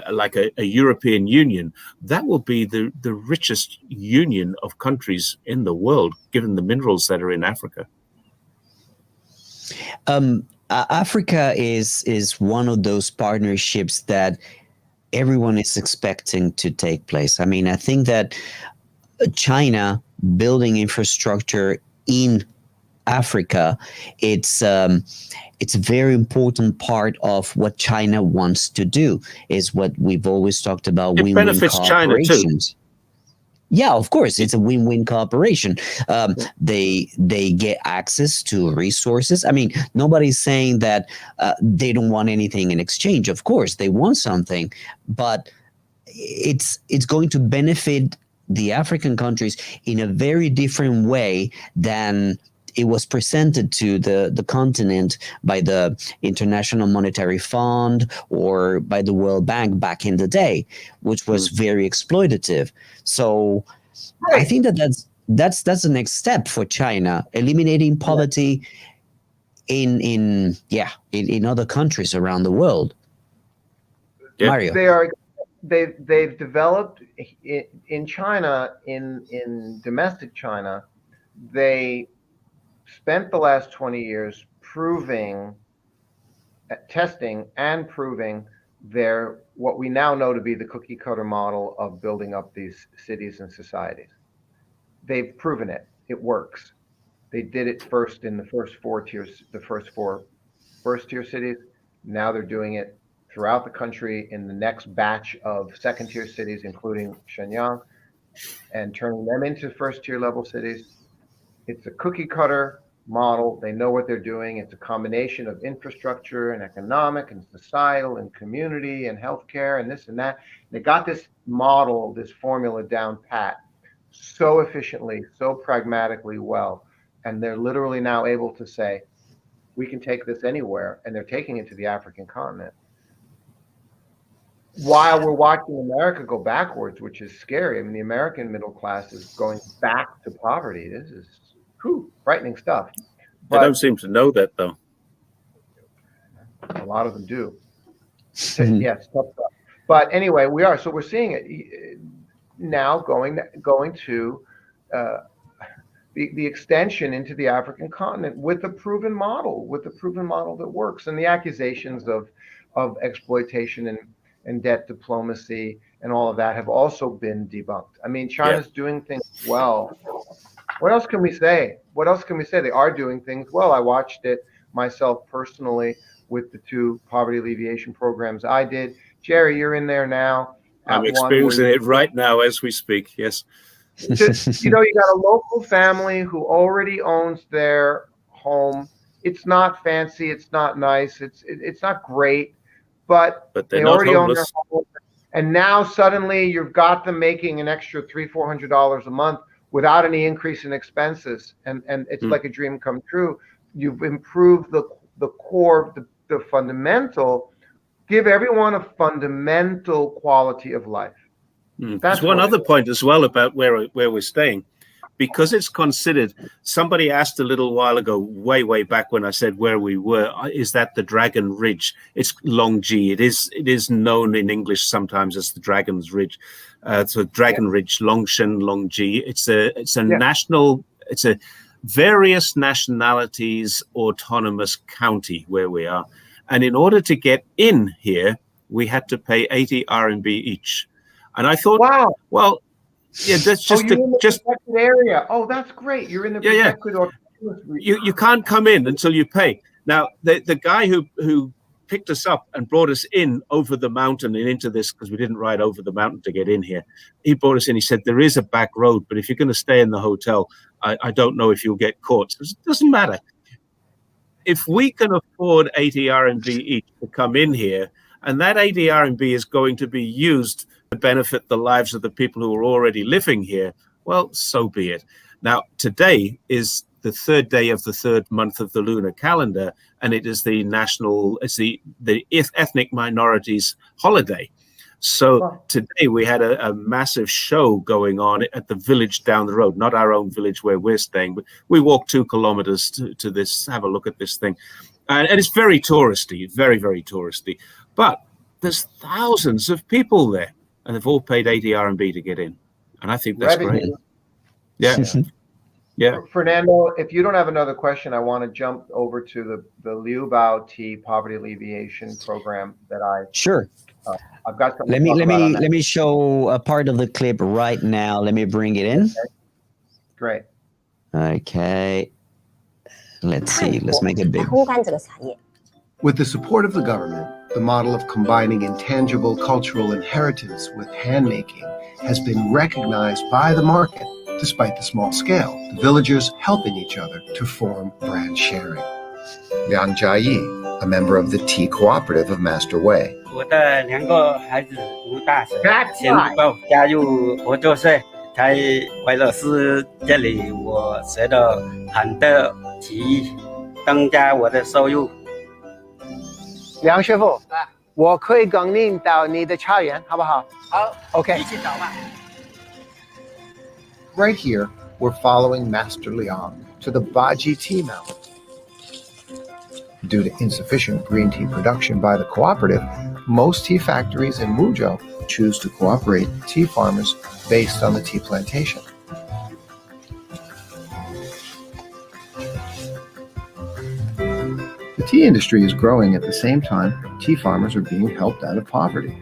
[SPEAKER 3] like a European Union, that will be the richest union of countries in the world, given the minerals that are in Africa.
[SPEAKER 1] Africa is one of those partnerships that everyone is expecting to take place. I mean, I think that China building infrastructure in Africa, it's a very important part of what China wants to do. Is what we've always talked about.
[SPEAKER 3] It
[SPEAKER 1] Win-win
[SPEAKER 3] benefits China too.
[SPEAKER 1] cooperations. Yeah, of course, it's a win-win cooperation. They get access to resources. I mean, nobody's saying that they don't want anything in exchange. Of course, they want something, but it's going to benefit the African countries in a very different way than it was presented to the continent by the International Monetary Fund or by the World Bank back in the day, which was very exploitative. So I think that's the next step for China, eliminating poverty in other countries around the world.
[SPEAKER 3] Yeah.
[SPEAKER 1] Mario.
[SPEAKER 2] They've developed in China, in domestic China, they spent the last 20 years testing and proving what we now know to be the cookie cutter model of building up these cities and societies. They've proven it. It works. They did it first in the first four tiers, the first four first tier cities. Now they're doing it throughout the country in the next batch of second tier cities, including Shenyang, and turning them into first tier level cities. It's a cookie cutter model. They know what they're doing. It's a combination of infrastructure and economic and societal and community and healthcare and this and that. They got this model, this formula down pat so efficiently, so pragmatically well. And they're literally now able to say, we can take this anywhere. And they're taking it to the African continent. While we're watching America go backwards, which is scary. I mean, the American middle class is going back to poverty. This is frightening stuff.
[SPEAKER 3] But they don't seem to know that, though.
[SPEAKER 2] A lot of them do. Yes, tough stuff. But anyway, we're seeing it now going to the extension into the African continent with a proven model, that works. And the accusations of exploitation and debt diplomacy and all of that have also been debunked. I mean, China's doing things well. What else can we say? They are doing things well. I watched it myself personally with the 2 poverty alleviation programs I did. Jerry, you're in there now.
[SPEAKER 3] I'm experiencing it right now as we speak. Yes.
[SPEAKER 2] You got a local family who already owns their home. It's not fancy. It's not nice. It's not great, but they already own their home. And now suddenly you've got them making an extra $300-400 a month without any increase in expenses. And it's like a dream come true. You've improved the core, the fundamental, give everyone a fundamental quality of life.
[SPEAKER 3] There's one other point as well about where we're staying, because it's considered. Somebody asked a little while ago, way back when I said where we were, is that the Dragon Ridge? It's Longji. It is known in English sometimes as the Dragon's Ridge. So Dragon Ridge, Longshan, Longji. It's a national. It's a various nationalities autonomous county where we are, and in order to get in here, we had to pay 80 RMB each. And I thought, wow, well, yeah, that's just
[SPEAKER 2] you're in the protected area. Oh, that's great. You're in the protected area.
[SPEAKER 3] You can't come in until you pay. Now, the guy who picked us up and brought us in over the mountain and into this, because we didn't ride over the mountain to get in here. He brought us in. He said, there is a back road, but if you're going to stay in the hotel, I don't know if you'll get caught. So it doesn't matter. If we can afford 80 RMB each to come in here, and that 80 RMB is going to be used to benefit the lives of the people who are already living here, well, so be it. Now, today is the 3rd day of the 3rd month of the lunar calendar, and it is the ethnic minorities holiday. So today we had a massive show going on at the village down the road, not our own village where we're staying, but we walked 2 kilometers to this, have a look at this thing. And it's very touristy, very, very touristy. But there's thousands of people there, and they've all paid 80 RMB to get in. And I think that's great. Yeah.
[SPEAKER 2] Fernando, if you don't have another question, I want to jump over to the LiuBao Tea Poverty Alleviation Program that I've got something.
[SPEAKER 1] Let me show a part of the clip right now. Let me bring it in.
[SPEAKER 2] Okay. Great.
[SPEAKER 1] Okay. Let's see. Let's make it big.
[SPEAKER 8] 烘干这个产业。
[SPEAKER 4] With the support of the government, the model of combining intangible cultural inheritance with handmaking has been recognized by the market. Despite the small scale, the villagers helping each other to form brand sharing. Liang Jiayi, a member of the tea cooperative of Master Wei.
[SPEAKER 9] 我的2个孩子读大学，
[SPEAKER 2] That's
[SPEAKER 9] 先报加入合作社，才为了是这里我学了很多技艺，增加我的收入。
[SPEAKER 10] 梁师傅，我可以跟您到你的茶园，好不好？
[SPEAKER 9] 好
[SPEAKER 10] OK
[SPEAKER 9] 一起走吧。
[SPEAKER 4] Right here, we're following Master Liang to the Baji Tea Mountain. Due to insufficient green tea production by the cooperative, most tea factories in Wuzhou choose to cooperate with tea farmers based on the tea plantation. The tea industry is growing at the same time tea farmers are being helped out of poverty.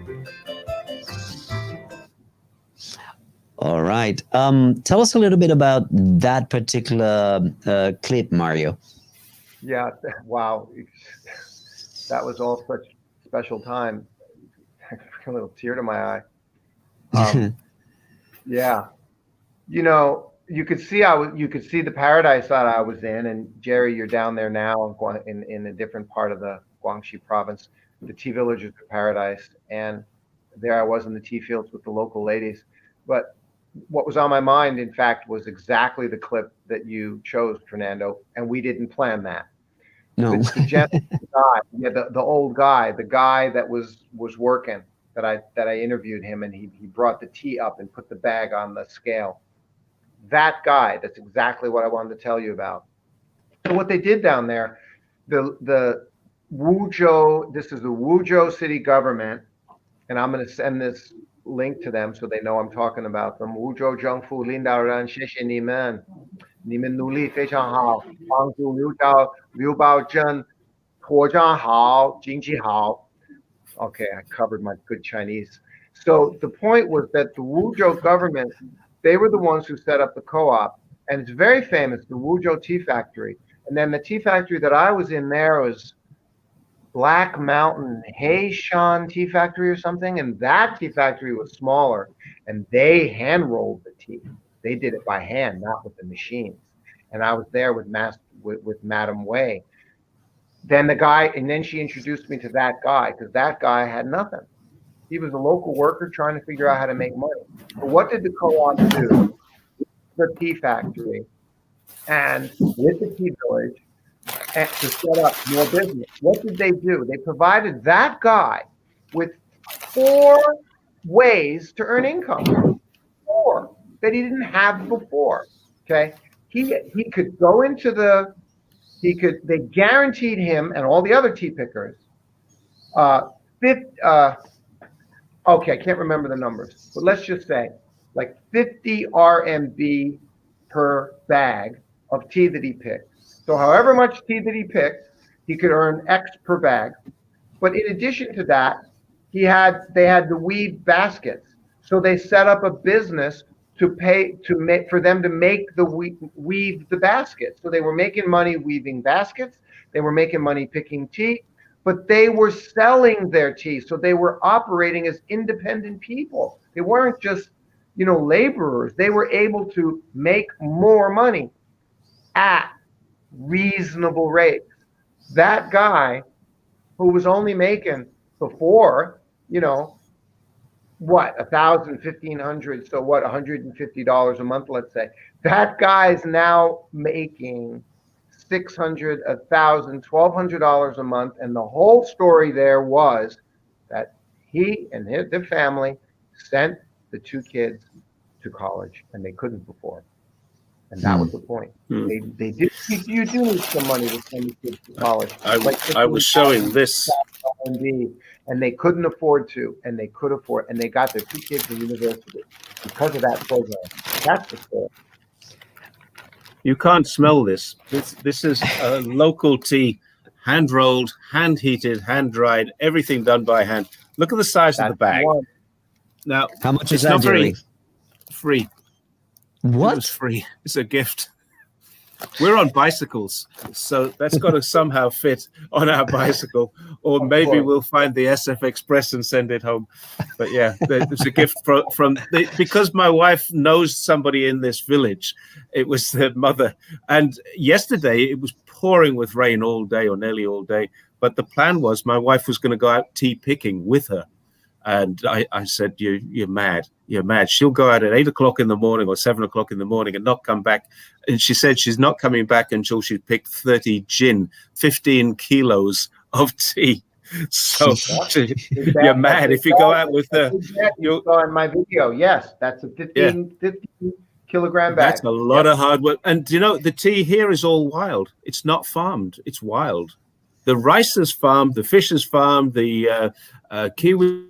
[SPEAKER 1] All right. Tell us a little bit about that particular clip, Mario.
[SPEAKER 2] Yeah. Wow. That was all such special time. A little tear to my eye. Yeah. You know, you could see you could see the paradise that I was in, and Jerry, you're down there now in a different part of the Guangxi province. The tea village is the paradise, and there I was in the tea fields with the local ladies. But what was on my mind, in fact, was exactly the clip that you chose, Fernando, and we didn't plan that.
[SPEAKER 1] No.
[SPEAKER 2] The guy, yeah, the old guy, the guy that was working, that I interviewed him, and he brought the tea up and put the bag on the scale. That guy, that's exactly what I wanted to tell you about. So what they did down there, the Wuzhou, this is the Wuzhou city government, and I'm going to send this link to them so they know I'm talking about them. 梧州政府领导人，谢谢你们，你们努力非常好，帮助刘保珍拓展好，经济好。Okay, I covered my good Chinese. So the point was that the Wuzhou government, they were the ones who set up the co-op, and it's very famous, the Wuzhou Tea Factory. And then the tea factory that I was in there was Black Mountain Heishan Tea Factory or something, and that tea factory was smaller, and they hand rolled the tea. They did it by hand, not with the machines. And I was there with Madam Wei. Then the guy, and then she introduced me to that guy, because that guy had nothing. He was a local worker trying to figure out how to make money. But what did the co-op do? The tea factory and with the tea village, and to set up more business. What did they do? They provided that guy with 4 ways to earn income. 4 that he didn't have before. Okay, he could go into they guaranteed him and all the other tea pickers okay, I can't remember the numbers, but let's just say like 50 RMB per bag of tea that he picked. So however much tea that he picked, he could earn X per bag. But in addition to that, they had the weave baskets. So they set up a business for them to make weave the baskets. So they were making money weaving baskets. They were making money picking tea, but they were selling their tea. So they were operating as independent people. They weren't just, laborers. They were able to make more money at reasonable rates. That guy who was only making before, what, $1,000, $1,500, so what, $150 a month, let's say. That guy's now making $600, $1,000, $1,200 a month, and the whole story there was that he and their family sent the 2 kids to college, and they couldn't before. And that was the point. They did. You do need some money to send the kids to college.
[SPEAKER 3] I was showing this.
[SPEAKER 2] And they couldn't afford to, and they could afford, and they got their 2 kids to university because of that program. That's the story.
[SPEAKER 3] You can't smell this. This is local tea, hand rolled, hand heated, hand dried, everything done by hand. Look at the size of the bag. Now,
[SPEAKER 1] how much is
[SPEAKER 3] that,
[SPEAKER 1] Jerry?
[SPEAKER 3] Free.
[SPEAKER 1] What?
[SPEAKER 3] It was free. It's a gift. We're on bicycles, so that's got to somehow fit on our bicycle, or maybe we'll find the SF Express and send it home. But yeah, there's a gift because my wife knows somebody in this village. It was their mother, and yesterday it was pouring with rain all day, or nearly all day. But the plan was my wife was going to go out tea picking with her. And I said, you're mad. You're mad. She'll go out at 8 o'clock in the morning or 7 o'clock in the morning and not come back. And she said she's not coming back until she's picked 30 gin, 15 kilos of tea. So you're mad. If you go out with her.
[SPEAKER 2] You saw in my video. Yes, that's a 15 kilogram bag.
[SPEAKER 3] That's a lot of hard work. And you know, the tea here is all wild. It's not farmed. It's wild. The rice is farmed. The fish is farmed. The kiwi.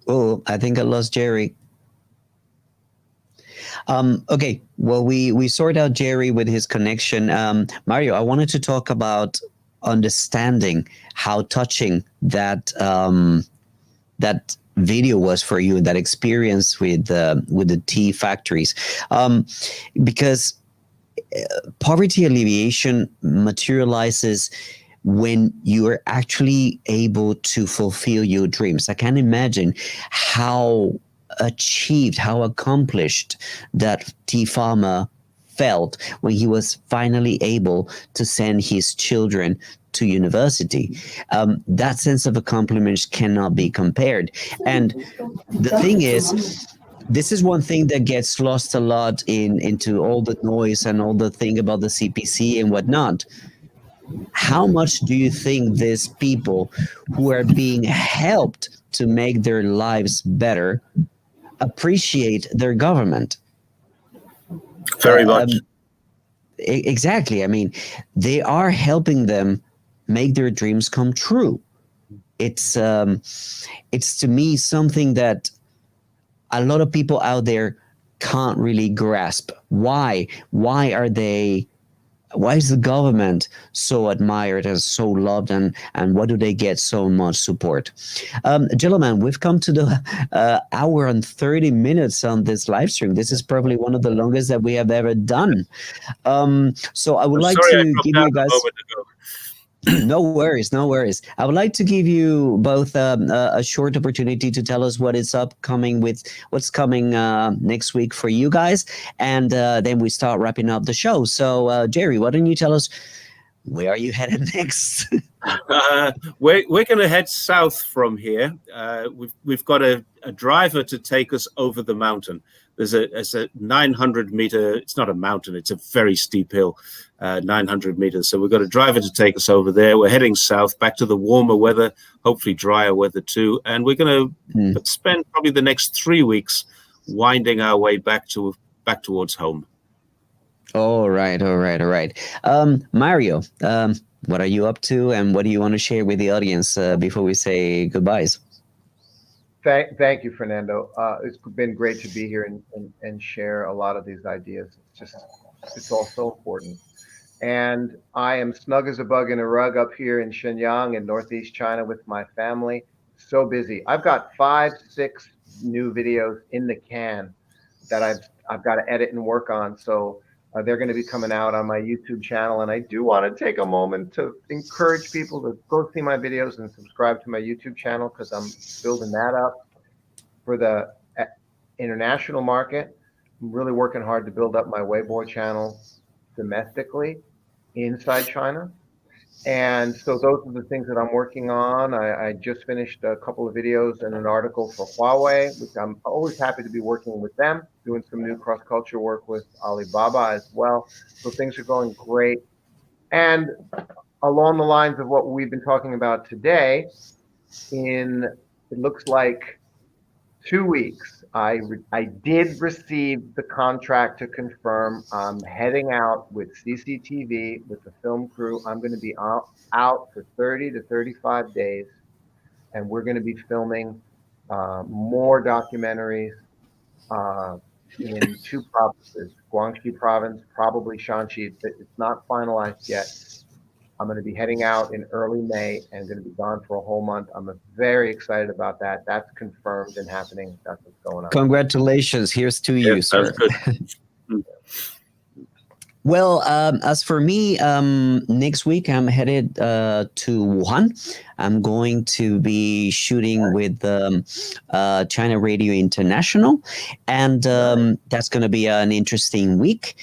[SPEAKER 1] Oh, I think I lost Jerry. Okay, well, we sort out Jerry with his connection. Mario, I wanted to talk about understanding how touching that that video was for you, that experience with the tea factories, because poverty alleviation materializes when you are actually able to fulfill your dreams. I can imagine how achieved, how accomplished that tea farmer felt when he was finally able to send his children to university. That sense of accomplishment cannot be compared. And the thing is, this is one thing that gets lost a lot into all the noise and all the thing about the CPC and whatnot. How much do you think these people who are being helped to make their lives better appreciate their government?
[SPEAKER 3] Very much.
[SPEAKER 1] Exactly. I mean, they are helping them make their dreams come true. It's to me something that a lot of people out there can't really grasp. Why is the government so admired and so loved, and why do they get so much support? Gentlemen, we've come to the hour and 30 minutes on this live stream. This is probably one of the longest that we have ever done. So I would like to give you guys... No worries, no worries. I would like to give you both a short opportunity to tell us what's coming next week for you guys, and then we start wrapping up the show. So, Jerry, why don't you tell us where are you headed next?
[SPEAKER 3] We're going to head south from here. We've got a driver to take us over the mountain. There's a 900 meter. It's not a mountain. It's a very steep hill, 900 meters. So we've got a driver to take us over there. We're heading south, back to the warmer weather, hopefully drier weather too. And we're going to spend probably the next 3 weeks winding our way back towards home.
[SPEAKER 1] All right. Mario, what are you up to, and what do you want to share with the audience before we say goodbyes?
[SPEAKER 2] Thank you, Fernando. It's been great to be here and share a lot of these ideas. It's all so important. And I am snug as a bug in a rug up here in Shenyang in Northeast China with my family. So busy. I've got 5-6 new videos in the can that I've got to edit and work on. So they're going to be coming out on my YouTube channel. And I do want to take a moment to encourage people to go see my videos and subscribe to my YouTube channel, because I'm building that up for the international market. I'm really working hard to build up my Weibo channel domestically inside China. And so those are the things that I'm working on. I just finished a couple of videos and an article for Huawei, which I'm always happy to be working with them, doing some new cross-culture work with Alibaba as well. So things are going great. And along the lines of what we've been talking about today, it looks like 2 weeks, I did receive the contract to confirm I'm heading out with CCTV with the film crew. I'm going to be out for 30 to 35 days, and we're going to be filming more documentaries in 2 provinces, Guangxi province, probably Shanxi. It's not finalized yet. I'm going to be heading out in early May and going to be gone for a whole month. I'm very excited about that. That's confirmed and happening. That's what's going on.
[SPEAKER 1] Congratulations. Here's to you,
[SPEAKER 3] Yes,
[SPEAKER 1] sir.
[SPEAKER 3] that's good.
[SPEAKER 1] Well, as for me, next week I'm headed to Wuhan. I'm going to be shooting with China Radio International, and that's going to be an interesting week.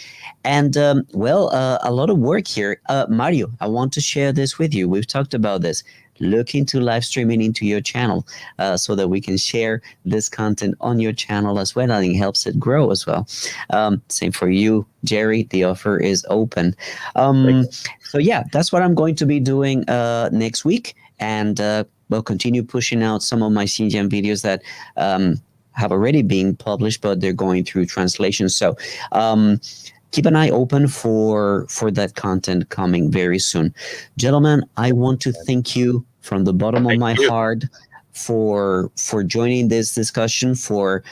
[SPEAKER 1] And well, a lot of work here. Mario, I want to share this with you. We've talked about this. Look into live streaming into your channel so that we can share this content on your channel as well. I think it helps it grow as well. Same for you, Jerry. The offer is open. So yeah, that's what I'm going to be doing next week. And we'll continue pushing out some of my Xinjiang videos that have already been published, but they're going through translation. So keep an eye open for that content coming very soon. Gentlemen, I want to thank you from the bottom of my heart for joining this discussion, for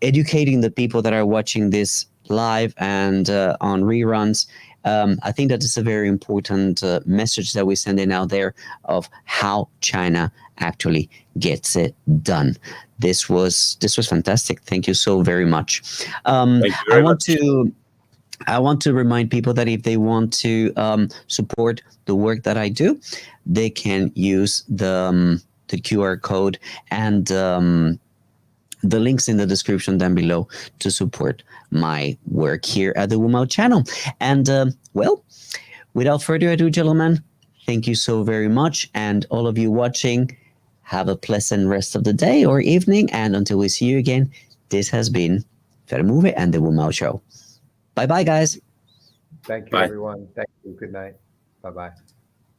[SPEAKER 1] educating the people that are watching this live and on reruns. I think that is a very important message that we're sending out there of how China actually gets it done. This was fantastic. Thank you so very much. I want to remind people that if they want to support the work that I do, they can use the QR code and the links in the description down below to support my work here at the WuMao channel. And well, without further ado, gentlemen, thank you so very much. And all of you watching, have a pleasant rest of the day or evening. And until we see you again, this has been Vermove and the WuMao Show. Bye-bye, guys.
[SPEAKER 2] Thank you,
[SPEAKER 3] Bye.
[SPEAKER 2] everyone. Thank you. Good night. Bye-bye.